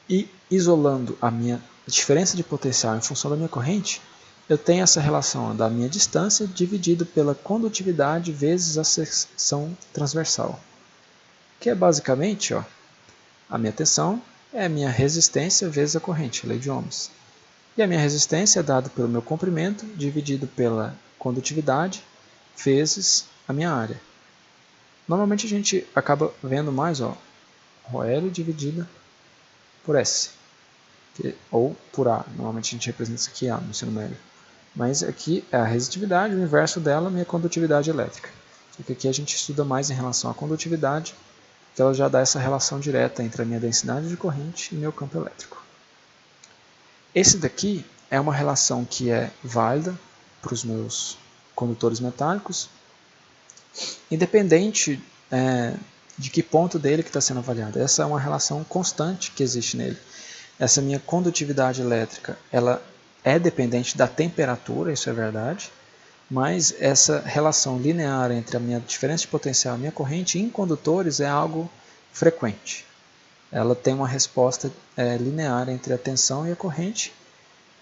e isolando a minha diferença de potencial em função da minha corrente, eu tenho essa relação da minha distância dividido pela condutividade vezes a seção transversal, que é basicamente a minha tensão é a minha resistência vezes a corrente, a lei de Ohms. E a minha resistência é dada pelo meu comprimento dividido pela condutividade vezes a minha área. Normalmente a gente acaba vendo mais ρL dividido por S, ou por A. Normalmente a gente representa isso aqui A no ensino médio. Mas aqui é a resistividade, o inverso dela é a minha condutividade elétrica. Só que aqui a gente estuda mais em relação à condutividade, que ela já dá essa relação direta entre a minha densidade de corrente e meu campo elétrico. Esse daqui é uma relação que é válida para os meus condutores metálicos, independente de que ponto dele que está sendo avaliado. Essa é uma relação constante que existe nele. Essa minha condutividade elétrica, ela é dependente da temperatura, isso é verdade, mas essa relação linear entre a minha diferença de potencial e a minha corrente em condutores é algo frequente. Ela tem uma resposta linear entre a tensão e a corrente,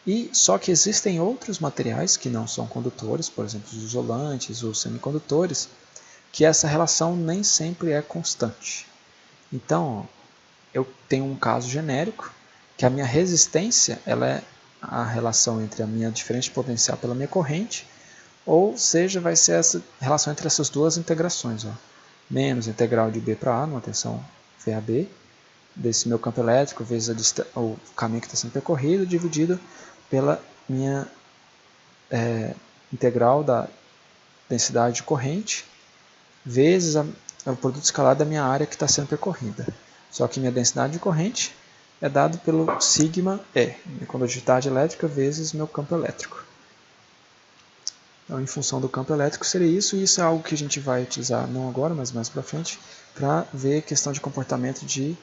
e só que existem outros materiais que não são condutores, por exemplo, os isolantes ou semicondutores, que essa relação nem sempre é constante. Então, eu tenho um caso genérico, que a minha resistência ela é a relação entre a minha diferença de potencial pela minha corrente, ou seja, vai ser essa relação entre essas duas integrações. Menos integral de B para A, numa tensão VAB, desse meu campo elétrico, vezes o caminho que está sendo percorrido, dividido pela minha integral da densidade de corrente, vezes o produto escalar da minha área que está sendo percorrida. Só que minha densidade de corrente é dado pelo sigma E, minha condutividade elétrica vezes meu campo elétrico. Então, em função do campo elétrico seria isso, e isso é algo que a gente vai utilizar não agora, mas mais para frente, para ver a questão de comportamento de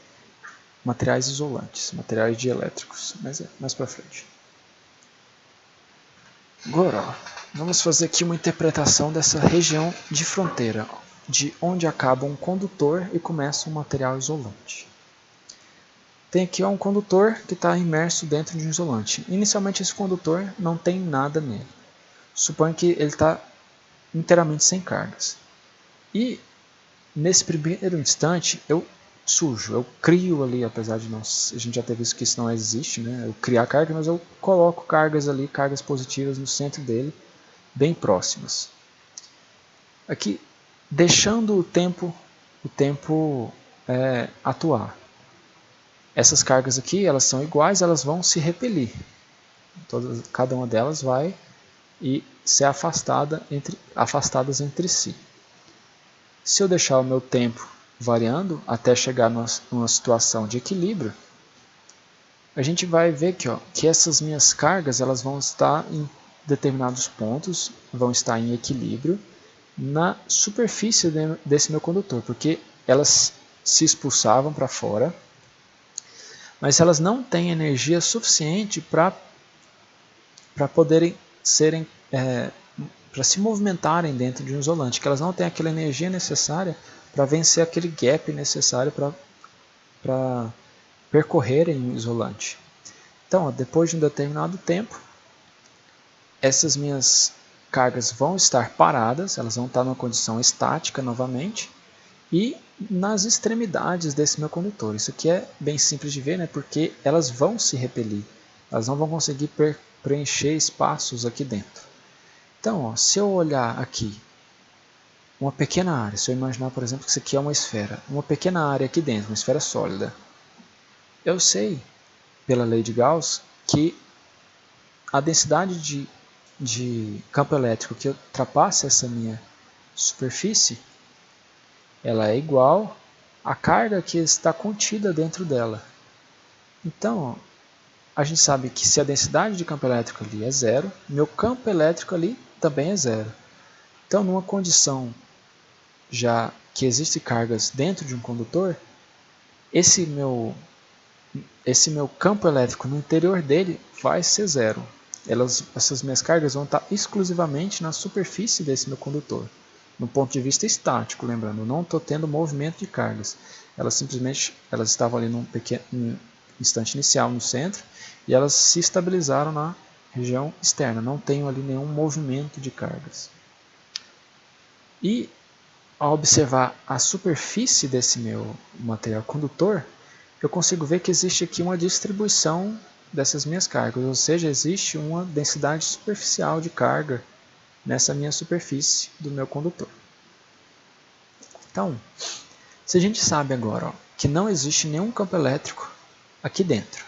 materiais isolantes, materiais dielétricos, mas mais para frente. Agora, vamos fazer aqui uma interpretação dessa região de fronteira, de onde acaba um condutor e começa um material isolante. Tem aqui um condutor que está imerso dentro de um isolante. Inicialmente esse condutor não tem nada nele. Suponho que ele está inteiramente sem cargas. E nesse primeiro instante eu crio ali, apesar de a gente já ter visto que isso não existe, né? Eu criar carga, mas eu coloco cargas ali, cargas positivas no centro dele, bem próximas. Aqui, deixando o tempo atuar. Essas cargas aqui, elas são iguais, elas vão se repelir. Cada uma delas vai e ser afastadas entre si. Se eu deixar o meu tempo variando até chegar numa situação de equilíbrio, a gente vai ver que essas minhas cargas elas vão estar em determinados pontos, vão estar em equilíbrio na superfície desse meu condutor, porque elas se expulsavam para fora, mas elas não têm energia suficiente para poderem para se movimentarem dentro de um isolante, que elas não têm aquela energia necessária para vencer aquele gap necessário para percorrerem o isolante. Então, depois de um determinado tempo, essas minhas cargas vão estar paradas, elas vão estar numa condição estática novamente, e nas extremidades desse meu condutor. Isso aqui é bem simples de ver, né? Porque elas vão se repelir, elas não vão conseguir preencher espaços aqui dentro. Então, se eu olhar aqui uma pequena área, se eu imaginar, por exemplo, que isso aqui é uma esfera, uma pequena área aqui dentro, uma esfera sólida, eu sei, pela lei de Gauss, que a densidade de campo elétrico que ultrapassa essa minha superfície, ela é igual à carga que está contida dentro dela. Então, a gente sabe que se a densidade de campo elétrico ali é zero, meu campo elétrico ali também é zero. Então, numa condição já que existem cargas dentro de um condutor, esse meu campo elétrico no interior dele vai ser zero. Essas minhas cargas vão estar exclusivamente na superfície desse meu condutor. No ponto de vista estático, lembrando, eu não estou tendo movimento de cargas. Elas estavam ali num instante inicial no centro e elas se estabilizaram na região externa. Não tenho ali nenhum movimento de cargas. E ao observar a superfície desse meu material condutor, eu consigo ver que existe aqui uma distribuição dessas minhas cargas, ou seja, existe uma densidade superficial de carga nessa minha superfície do meu condutor. Então, se a gente sabe agora que não existe nenhum campo elétrico aqui dentro,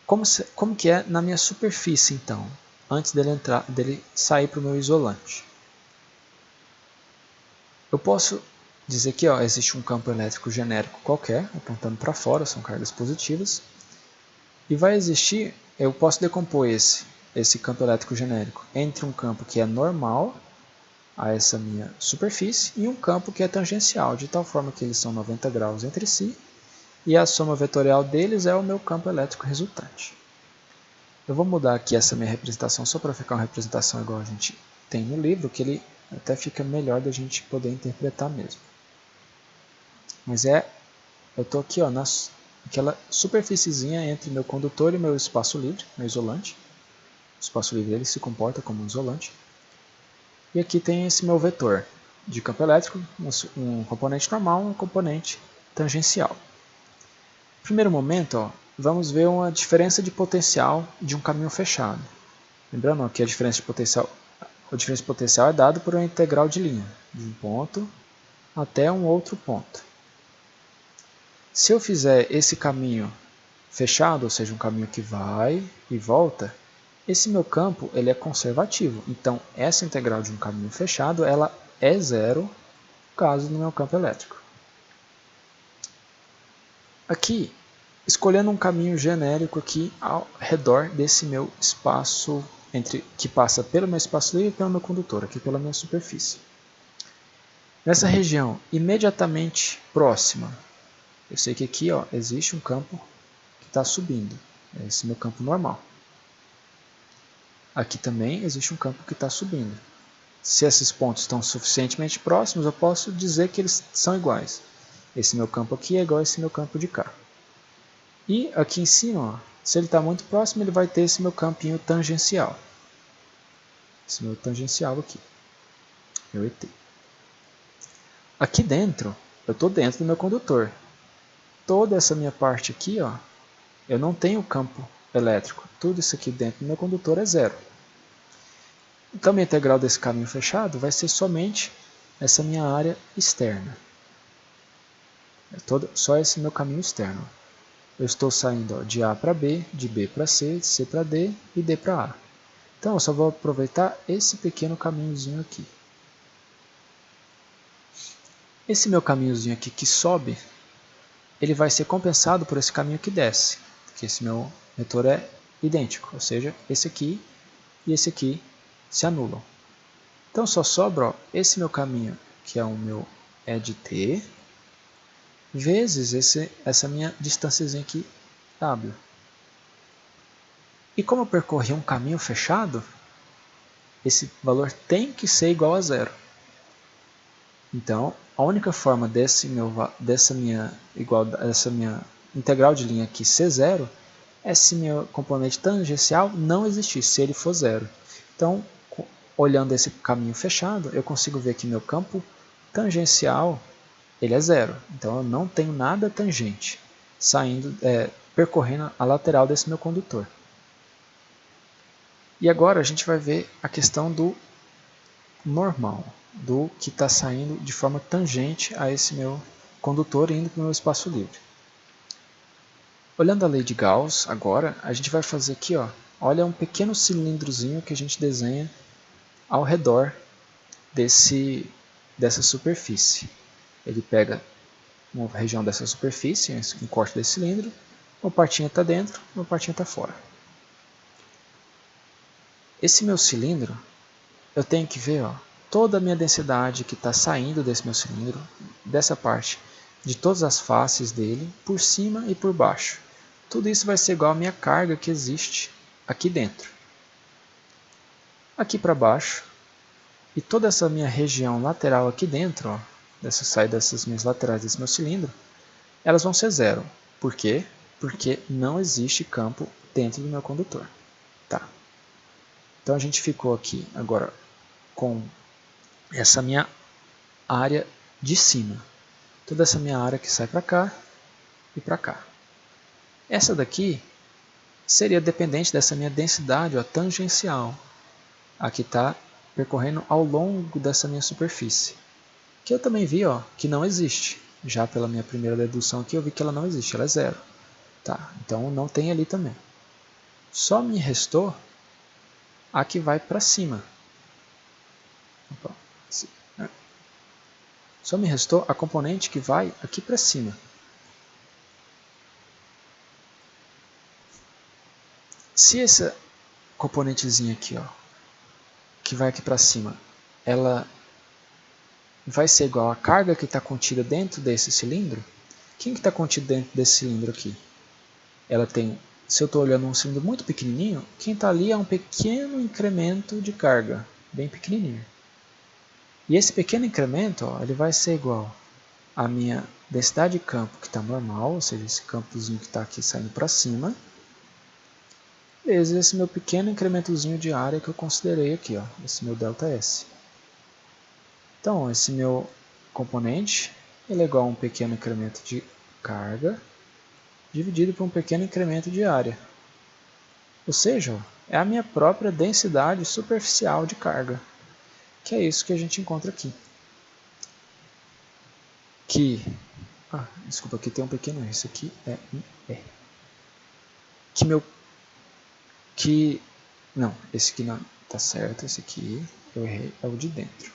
como que é na minha superfície então, antes dele sair para o meu isolante? Eu posso dizer que existe um campo elétrico genérico qualquer, apontando para fora, são cargas positivas, e vai existir, eu posso decompor esse campo elétrico genérico entre um campo que é normal a essa minha superfície e um campo que é tangencial, de tal forma que eles são 90 graus entre si, e a soma vetorial deles é o meu campo elétrico resultante. Eu vou mudar aqui essa minha representação só para ficar uma representação igual a gente tem no livro, que ele até fica melhor da gente poder interpretar mesmo. Mas eu estou aqui naquela superfíciezinha entre meu condutor e meu espaço livre, meu isolante. O espaço livre ele se comporta como um isolante. E aqui tem esse meu vetor de campo elétrico, um componente normal e um componente tangencial. No primeiro momento, vamos ver uma diferença de potencial de um caminho fechado. Lembrando que a diferença de potencial é dada por uma integral de linha, de um ponto até um outro ponto. Se eu fizer esse caminho fechado, ou seja, um caminho que vai e volta, esse meu campo ele é conservativo. Então, essa integral de um caminho fechado ela é zero no caso do meu campo elétrico. Aqui, escolhendo um caminho genérico aqui ao redor desse meu espaço que passa pelo meu espaço livre e pelo meu condutor, aqui pela minha superfície. Nessa região imediatamente próxima, eu sei que aqui existe um campo que está subindo, é esse meu campo normal. Aqui também existe um campo que está subindo. Se esses pontos estão suficientemente próximos, eu posso dizer que eles são iguais. Esse meu campo aqui é igual a esse meu campo de cá. E aqui em cima, se ele está muito próximo, ele vai ter esse meu campinho tangencial. Esse meu tangencial aqui, meu ET. Aqui dentro, eu estou dentro do meu condutor. Toda essa minha parte aqui, eu não tenho campo elétrico. Tudo isso aqui dentro do meu condutor é zero. Então, a integral desse caminho fechado vai ser somente essa minha área externa. Só esse meu caminho externo. Eu estou saindo de A para B, de B para C, de C para D e D para A. Então, eu só vou aproveitar esse pequeno caminhozinho aqui. Esse meu caminhozinho aqui que sobe, ele vai ser compensado por esse caminho que desce, porque esse meu vetor é idêntico, ou seja, esse aqui e esse aqui se anulam. Então só sobra esse meu caminho, que é o meu E de T, vezes essa minha distânciazinha aqui, W. E como eu percorri um caminho fechado, esse valor tem que ser igual a zero. Então, a única forma dessa minha integral de linha aqui ser zero é se meu componente tangencial não existir, se ele for zero. Então, olhando esse caminho fechado, eu consigo ver que meu campo tangencial ele é zero. Então, eu não tenho nada tangente percorrendo a lateral desse meu condutor. E agora a gente vai ver a questão do normal, do que está saindo de forma tangente a esse meu condutor indo para o meu espaço livre. Olhando a lei de Gauss, agora, a gente vai fazer aqui olha um pequeno cilindrozinho que a gente desenha ao redor dessa superfície. Ele pega uma região dessa superfície, um corte desse cilindro, uma partinha está dentro, uma partinha está fora. Esse meu cilindro, eu tenho que ver toda a minha densidade que está saindo desse meu cilindro, dessa parte, de todas as faces dele, por cima e por baixo. Tudo isso vai ser igual à minha carga que existe aqui dentro. Aqui para baixo, e toda essa minha região lateral aqui dentro, dessa saída dessas minhas laterais desse meu cilindro, elas vão ser zero. Por quê? Porque não existe campo dentro do meu condutor. Tá. Então a gente ficou aqui agora com essa minha área de cima. Toda essa minha área que sai para cá e para cá. Essa daqui seria dependente dessa minha densidade tangencial. Aqui está percorrendo ao longo dessa minha superfície. Que eu também vi que não existe. Já pela minha primeira dedução aqui eu vi que ela não existe, ela é zero. Tá, então não tem ali também. Só me restou a que vai para cima. Opa, só me restou a componente que vai aqui para cima. Se essa componentezinha aqui, que vai aqui para cima, ela vai ser igual à carga que está contida dentro desse cilindro, quem que está contido dentro desse cilindro aqui? Ela tem, se eu estou olhando um cilindro muito pequenininho, quem está ali é um pequeno incremento de carga, bem pequenininho. E esse pequeno incremento, ele vai ser igual à minha densidade de campo que está normal, ou seja, esse campozinho que está aqui saindo para cima, vezes esse meu pequeno incrementozinho de área que eu considerei aqui, esse meu ΔS. Então, esse meu componente ele é igual a um pequeno incremento de carga dividido por um pequeno incremento de área. Ou seja, é a minha própria densidade superficial de carga, que é isso que a gente encontra aqui. Desculpa, aqui tem um pequeno erro, isso aqui é um E. Não, esse aqui não está certo, esse aqui eu errei, é o de dentro.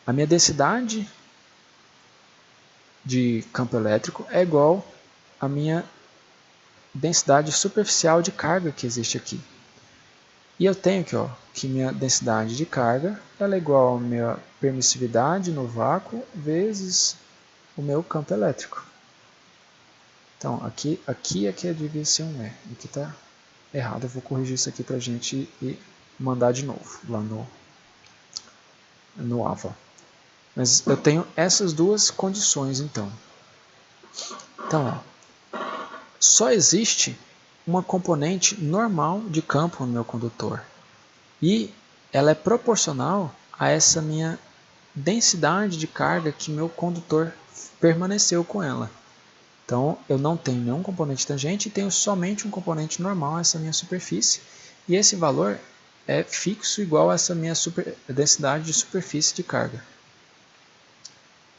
A minha densidade de campo elétrico é igual à minha densidade superficial de carga que existe aqui. E eu tenho aqui que minha densidade de carga ela é igual à minha permissividade no vácuo vezes o meu campo elétrico. Então, aqui é que devia ser um E. Aqui está errado, eu vou corrigir isso aqui para a gente e mandar de novo lá no AVA. Mas eu tenho essas duas condições, então. Então, só existe uma componente normal de campo no meu condutor. E ela é proporcional a essa minha densidade de carga que meu condutor permaneceu com ela. Então, eu não tenho nenhum componente tangente e tenho somente um componente normal, essa minha superfície. E esse valor é fixo igual a essa minha densidade de superfície de carga.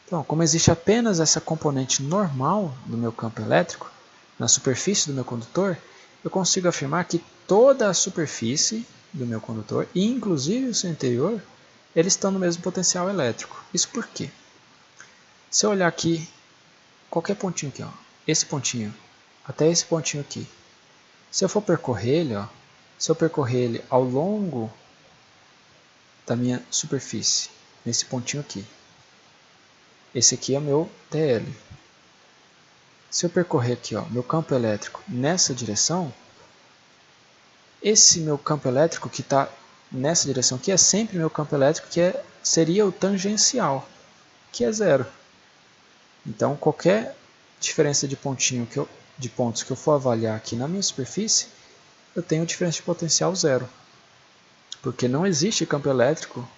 Então, como existe apenas essa componente normal do meu campo elétrico, na superfície do meu condutor, eu consigo afirmar que toda a superfície do meu condutor, e inclusive o seu interior, eles estão no mesmo potencial elétrico. Isso por quê? Se eu olhar aqui, qualquer pontinho aqui, esse pontinho, até esse pontinho aqui, se eu for percorrer ele, se eu percorrer ele ao longo da minha superfície, nesse pontinho aqui, esse aqui é o meu TL. Se eu percorrer aqui, meu campo elétrico nessa direção, esse meu campo elétrico que está nessa direção aqui é sempre meu campo elétrico que seria o tangencial, que é zero. Então, qualquer diferença de pontos que eu for avaliar aqui na minha superfície, eu tenho diferença de potencial zero. Porque não existe campo elétrico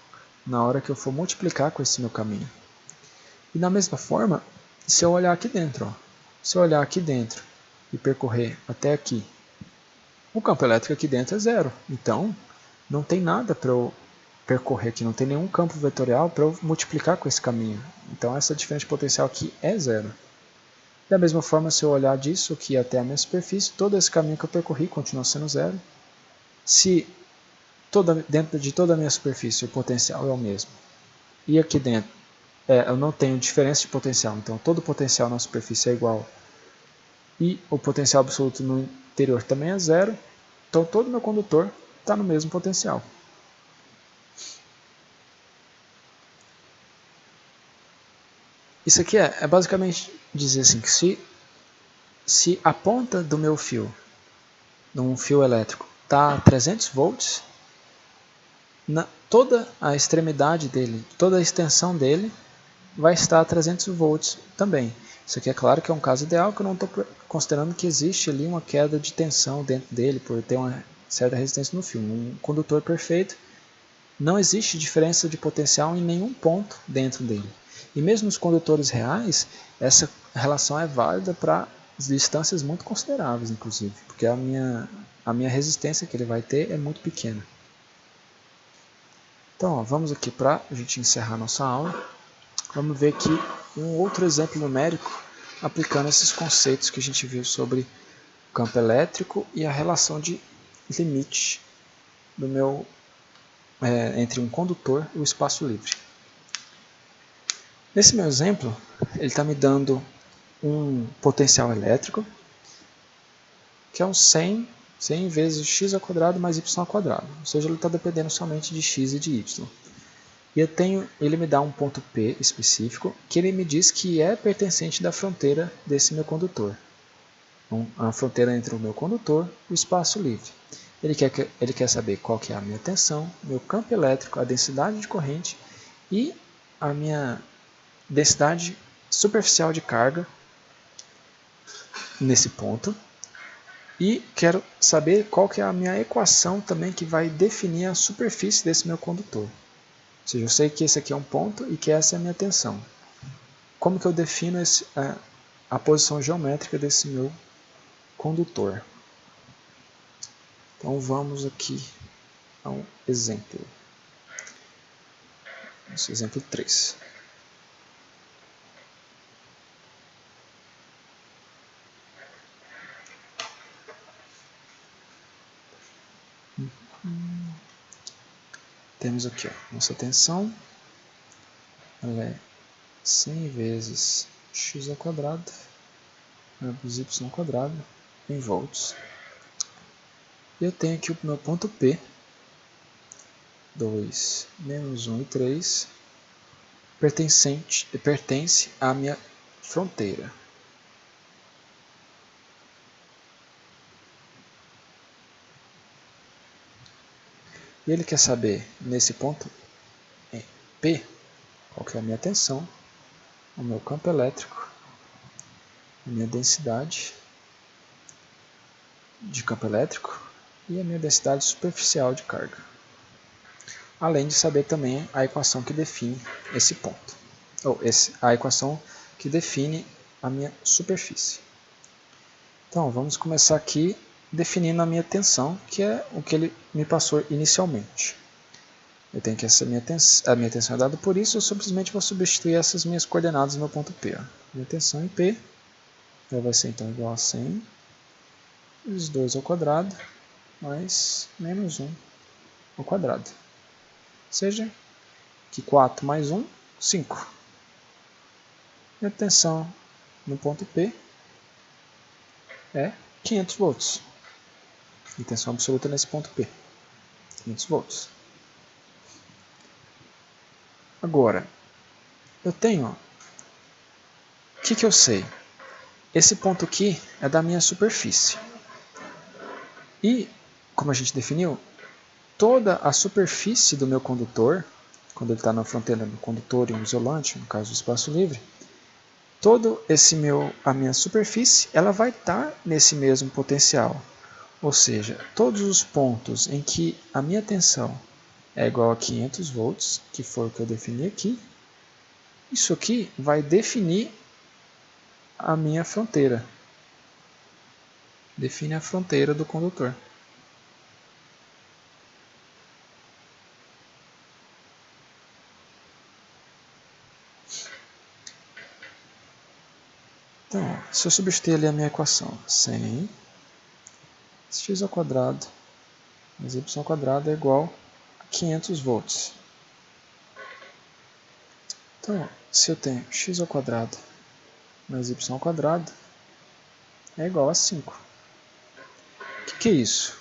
na hora que eu for multiplicar com esse meu caminho. E da mesma forma, se eu olhar aqui dentro, se eu olhar aqui dentro e percorrer até aqui, o campo elétrico aqui dentro é zero. Então, não tem nada para eu percorrer aqui, não tem nenhum campo vetorial para eu multiplicar com esse caminho. Então, essa diferença de potencial aqui é zero. Da mesma forma, se eu olhar disso aqui até a minha superfície, todo esse caminho que eu percorri continua sendo zero. Se dentro de toda a minha superfície o potencial é o mesmo, e aqui dentro eu não tenho diferença de potencial, então todo o potencial na superfície é igual, e o potencial absoluto no interior também é zero, então todo meu condutor está no mesmo potencial. Isso aqui é basicamente dizer assim, que se a ponta do meu fio, num fio elétrico, está a 300 volts, toda a extremidade dele, toda a extensão dele vai estar a 300 volts também. Isso aqui é claro que é um caso ideal, que eu não estou considerando que existe ali uma queda de tensão dentro dele, por ter uma certa resistência no fio. Um condutor perfeito, não existe diferença de potencial em nenhum ponto dentro dele. E mesmo nos condutores reais, essa relação é válida para distâncias muito consideráveis, inclusive, porque a minha resistência que ele vai ter é muito pequena. Então, vamos aqui para a gente encerrar nossa aula. Vamos ver aqui um outro exemplo numérico aplicando esses conceitos que a gente viu sobre o campo elétrico e a relação de limite entre um condutor e o espaço livre. Nesse meu exemplo, ele está me dando um potencial elétrico, que é um 100 vezes x ao quadrado mais y ao quadrado. Ou seja, ele está dependendo somente de x e de y. E ele me dá um ponto P específico, que ele me diz que é pertencente da fronteira desse meu condutor. A fronteira entre o meu condutor e o espaço livre. Ele quer saber qual que é a minha tensão, meu campo elétrico, a densidade de corrente e a minha densidade superficial de carga nesse ponto. E quero saber qual que é a minha equação também que vai definir a superfície desse meu condutor. Ou seja, eu sei que esse aqui é um ponto e que essa é a minha tensão. Como que eu defino a posição geométrica desse meu condutor? Então vamos aqui a um exemplo. Esse exemplo 3. Temos aqui nossa tensão, ela é 100 vezes x ao quadrado menos y ao quadrado em volts. E eu tenho aqui o meu ponto P, 2, menos 1 e 3, pertence à minha fronteira. E ele quer saber, nesse ponto P, qual que é a minha tensão, o meu campo elétrico, a minha densidade de campo elétrico e a minha densidade superficial de carga. Além de saber também a equação que define esse ponto, a equação que define a minha superfície. Então, vamos começar aqui definindo a minha tensão, que é o que ele me passou inicialmente. Eu tenho que a minha tensão é dada por isso, eu simplesmente vou substituir essas minhas coordenadas no meu ponto P. Minha tensão em P vai ser então igual a 100 vezes 2 ao quadrado mais menos 1 ao quadrado. Ou seja, que 4 mais 1, 5. Minha tensão no ponto P é 500 volts. E tensão absoluta nesse ponto P, 500 volts. Agora, eu tenho, o que eu sei? Esse ponto aqui é da minha superfície. E, como a gente definiu, toda a superfície do meu condutor, quando ele está na fronteira do condutor e um isolante, no caso do espaço livre, a minha superfície, ela vai estar nesse mesmo potencial. Ou seja, todos os pontos em que a minha tensão é igual a 500 volts, que foi o que eu defini aqui, isso aqui vai definir a minha fronteira. Define a fronteira do condutor. Então, ó, se eu substituir ali a minha equação, 100 x ao quadrado mais y ao quadrado é igual a 500 volts. Então, ó, se eu tenho x ao quadrado mais y ao quadrado é igual a 5. O que é isso?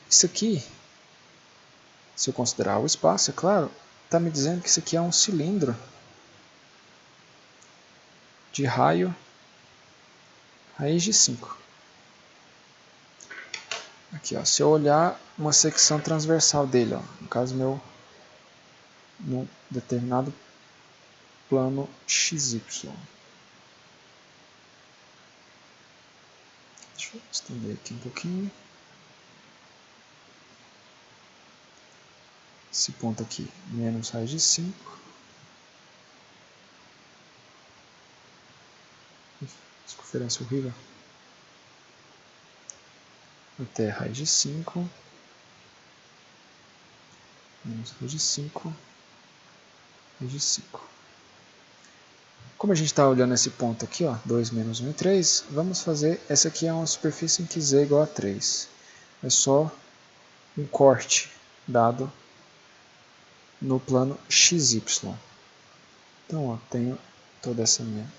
Isso aqui, se eu considerar o espaço, é claro, está me dizendo que isso aqui é um cilindro de raio raiz de 5. Aqui, ó, se eu olhar uma secção transversal dele, ó, no caso meu, num determinado plano XY. Deixa eu estender aqui um pouquinho. Esse ponto aqui, menos raiz de 5. Circunferência horrível. Até raiz de 5. Menos raiz de 5. Raiz de 5. Como a gente está olhando esse ponto aqui, ó, 2 menos 1 e 3, vamos fazer, essa aqui é uma superfície em que z é igual a 3. É só um corte dado no plano XY. Então, ó, tenho toda essa minha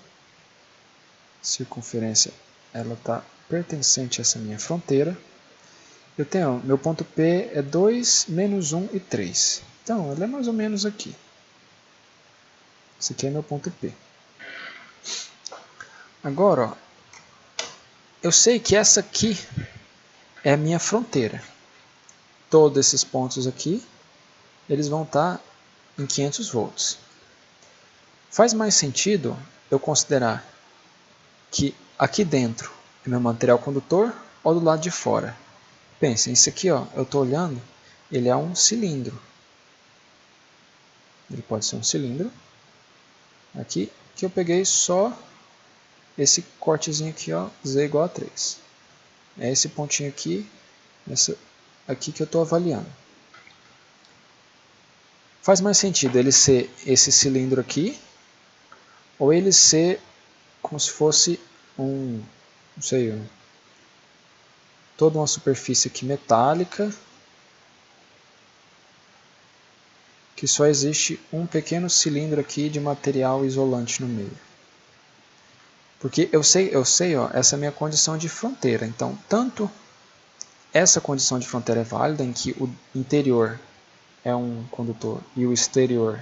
circunferência, ela está pertencente a essa minha fronteira. Eu tenho, ó, meu ponto P é 2, menos 1 e 3. Então, ele é mais ou menos aqui. Esse aqui é meu ponto P. Agora, ó, eu sei que essa aqui é a minha fronteira. Todos esses pontos aqui, eles vão estar em 500 volts. Faz mais sentido eu considerar que aqui dentro é meu material condutor ou do lado de fora. Pensem, isso aqui, ó, eu estou olhando, ele é um cilindro. Ele pode ser um cilindro. Aqui que eu peguei só esse cortezinho aqui, ó, z igual a 3. É esse pontinho aqui, essa aqui que eu estou avaliando. Faz mais sentido ele ser esse cilindro aqui, ou ele ser como se fosse não sei, toda uma superfície aqui metálica, que só existe um pequeno cilindro aqui de material isolante no meio. Porque eu sei, ó, essa é a minha condição de fronteira. Então, tanto essa condição de fronteira é válida, em que o interior é um condutor e o exterior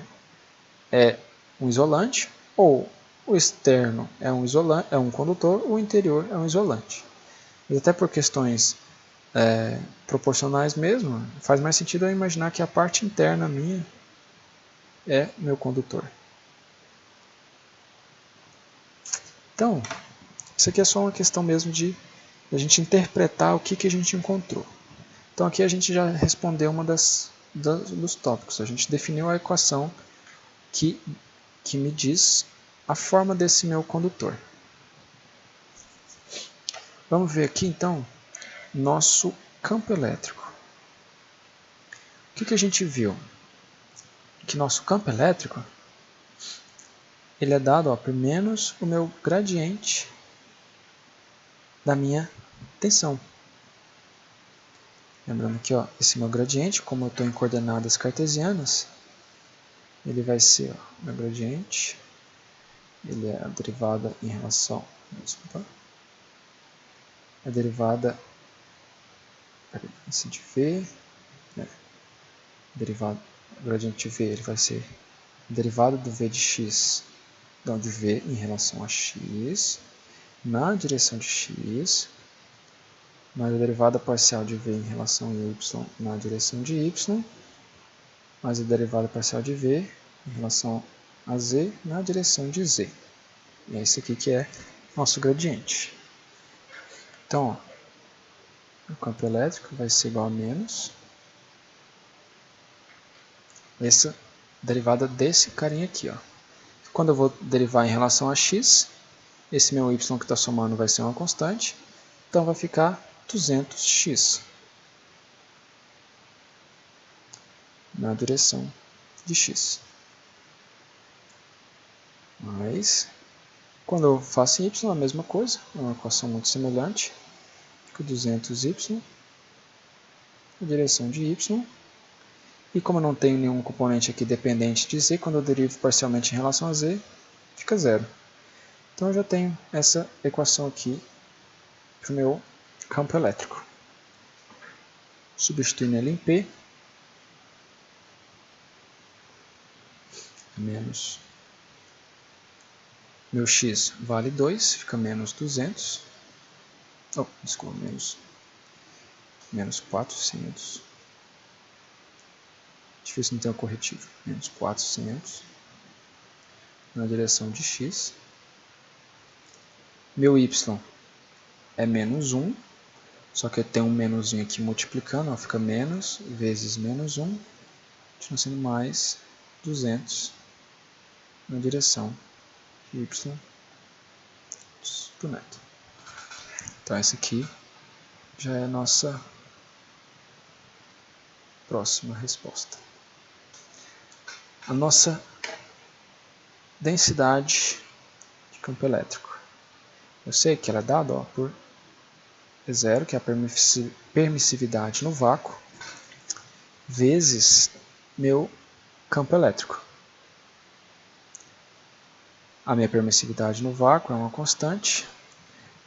é um isolante, ou o externo é um condutor, o interior é um isolante. Mas até por questões proporcionais mesmo, faz mais sentido eu imaginar que a parte interna minha é meu condutor. Então, isso aqui é só uma questão mesmo de a gente interpretar o que a gente encontrou. Então aqui a gente já respondeu uma dos tópicos. A gente definiu a equação que me diz a forma desse meu condutor. Vamos ver aqui então nosso campo elétrico. O que a gente viu? Que nosso campo elétrico ele é dado, ó, por menos o meu gradiente da minha tensão. Lembrando que, ó, esse meu gradiente, como eu estou em coordenadas cartesianas, ele vai ser, ó, meu gradiente, ele é a derivada em relação, desculpa, a derivada de V, né, derivada, o gradiente de V ele vai ser a derivada do V de x, então de V em relação a x, na direção de x, mais a derivada parcial de V em relação a y na direção de y, mais a derivada parcial de V em relação a z na direção de z. E é isso aqui que é nosso gradiente. Então, ó, o campo elétrico vai ser igual a menos essa derivada desse carinha aqui, ó. Quando eu vou derivar em relação a x, esse meu y que está somando vai ser uma constante, então vai ficar 200x na direção de x. Mais Quando eu faço em y, a mesma coisa, é uma equação muito semelhante. Fica 200y, a direção de y. E como eu não tenho nenhum componente aqui dependente de z, quando eu derivo parcialmente em relação a z, fica zero. Então eu já tenho essa equação aqui para o meu campo elétrico. Substituindo ele em P, menos meu x vale 2, fica menos 200. Oh, desculpa, menos 400. Difícil não ter um corretivo. Menos 400 na direção de x. Meu y é menos 1, só que eu tenho um menusinho aqui multiplicando, ó, fica menos vezes menos 1, continua sendo mais 200 na direção de y do neto. Então essa aqui já é a nossa próxima resposta. A nossa densidade de campo elétrico. Eu sei que ela é dada por E0, que é a permissividade no vácuo, vezes meu campo elétrico. A minha permissividade no vácuo é uma constante.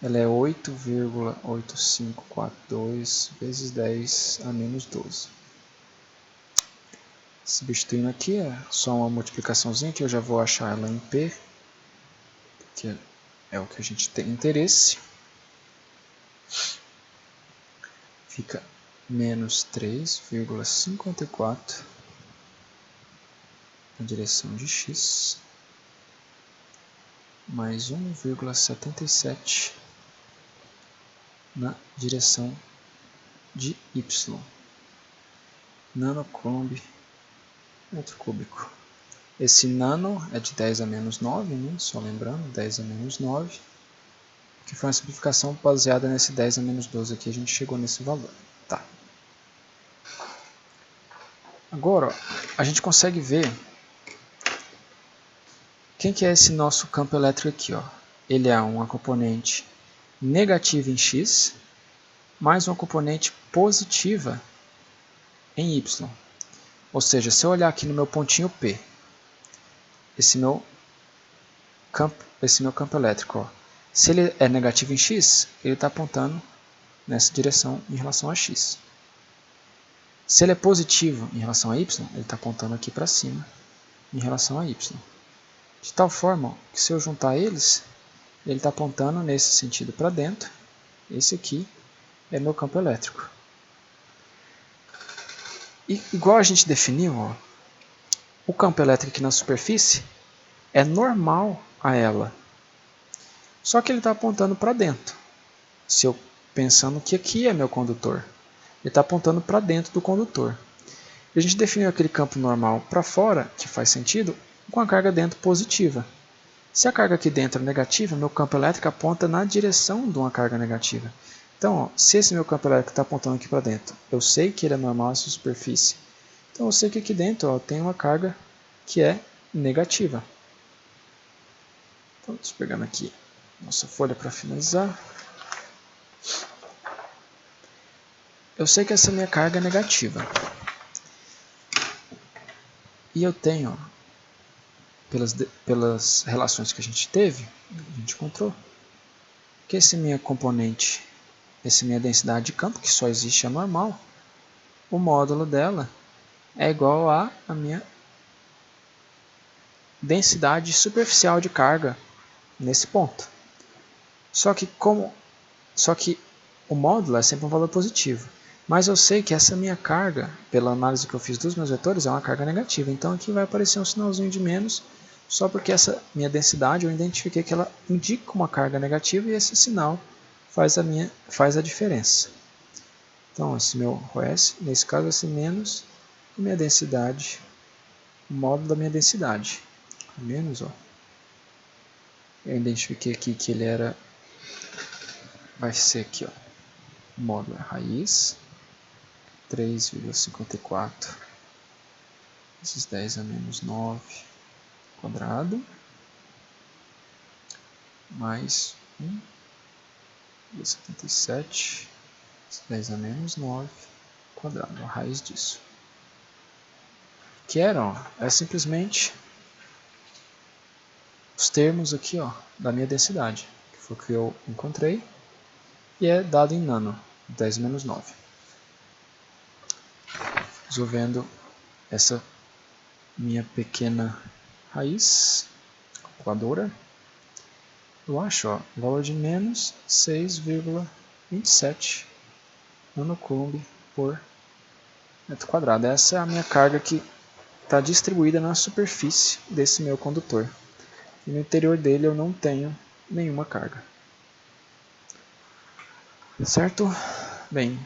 Ela é 8,8542 vezes 10 a menos 12. Substituindo aqui, é só uma multiplicaçãozinha que eu já vou achar ela em P, que é o que a gente tem interesse. Fica menos 3,54 na direção de x, mais 1,77 na direção de y, nanocoulomb metro cúbico. Esse nano é de 10 a menos 9, né? Só lembrando, 10 a menos 9, que foi uma simplificação baseada nesse 10 a menos 12 aqui, a gente chegou nesse valor. Tá. Agora, ó, a gente consegue ver quem que é esse nosso campo elétrico aqui. Ó. Ele é uma componente negativa em x, mais uma componente positiva em y. Ou seja, se eu olhar aqui no meu pontinho P, esse meu campo elétrico, ó, se ele é negativo em x, ele está apontando nessa direção em relação a x. Se ele é positivo em relação a y, ele está apontando aqui para cima em relação a y. De tal forma que se eu juntar eles, ele está apontando nesse sentido para dentro. Esse aqui é meu campo elétrico. E igual a gente definiu, ó, o campo elétrico aqui na superfície é normal a ela. Só que ele está apontando para dentro. Se eu pensando que aqui é meu condutor, ele está apontando para dentro do condutor. E a gente definiu aquele campo normal para fora, que faz sentido, com a carga dentro positiva. Se a carga aqui dentro é negativa, meu campo elétrico aponta na direção de uma carga negativa. Então, ó, se esse meu campo elétrico está apontando aqui para dentro, eu sei que ele é normal essa superfície. Então, eu sei que aqui dentro ó, tem uma carga que é negativa. Então, estou pegando aqui nossa folha para finalizar. Eu sei que essa minha carga é negativa. E eu tenho, ó, pelas relações que a gente teve, a gente encontrou, que esse minha componente, essa minha densidade de campo, que só existe a normal, o módulo dela é igual a minha densidade superficial de carga nesse ponto. Só que o módulo é sempre um valor positivo. Mas eu sei que essa minha carga, pela análise que eu fiz dos meus vetores, é uma carga negativa. Então aqui vai aparecer um sinalzinho de menos, só porque essa minha densidade eu identifiquei que ela indica uma carga negativa e esse sinal faz a diferença. Então esse meu ρS, nesse caso esse menos a minha densidade, o módulo da minha densidade. Menos, ó. Eu identifiquei aqui que ele era, vai ser aqui, ó, o módulo é raiz 3,54 vezes 10 a menos 9 quadrado mais 1, 77, 10 a menos 9, quadrado, a raiz disso. Que era, ó, é simplesmente os termos aqui, ó, da minha densidade, que foi o que eu encontrei, e é dado em nano, 10 menos 9. Resolvendo essa minha pequena raiz calculadora, eu acho, ó, valor de menos 6,27 nanocoulomb por metro quadrado. Essa é a minha carga que está distribuída na superfície desse meu condutor. E no interior dele eu não tenho nenhuma carga. Certo? Bem,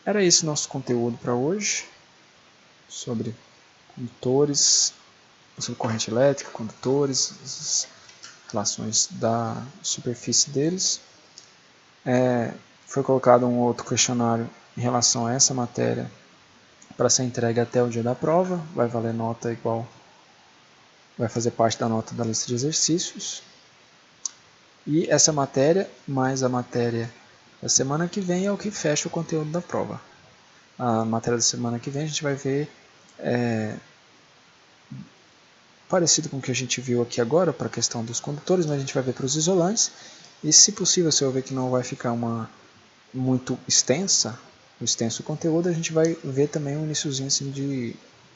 era esse o nosso conteúdo para hoje, sobre condutores, sobre corrente elétrica, condutores, as relações da superfície deles. Foi colocado um outro questionário em relação a essa matéria para ser entregue até o dia da prova, vai valer nota igual, vai fazer parte da nota da lista de exercícios. E essa matéria, mais a matéria da semana que vem, é o que fecha o conteúdo da prova. A matéria da semana que vem a gente vai ver parecido com o que a gente viu aqui agora para a questão dos condutores, mas a gente vai ver para os isolantes. E se possível, se eu ver que não vai ficar muito extenso o conteúdo, a gente vai ver também um iniciozinho assim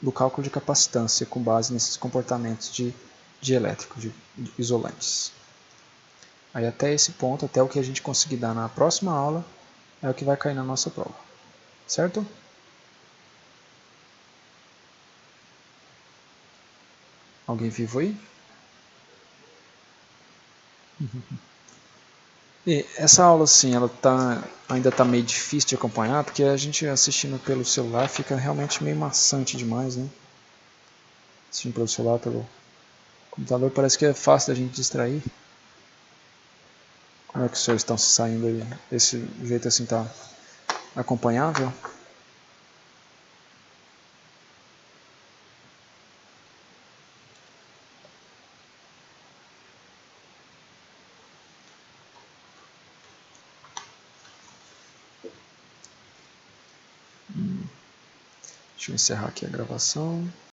do cálculo de capacitância com base nesses comportamentos de elétrico, de isolantes. Aí até esse ponto, até o que a gente conseguir dar na próxima aula, é o que vai cair na nossa prova. Certo? Alguém vivo aí? E essa aula, assim, ela ainda está meio difícil de acompanhar, porque a gente assistindo pelo celular fica realmente meio maçante demais, né? Assistindo pelo celular, pelo computador, parece que é fácil da gente distrair. Como é que os senhores estão se saindo aí? Esse jeito assim tá acompanhável? Deixa eu encerrar aqui a gravação.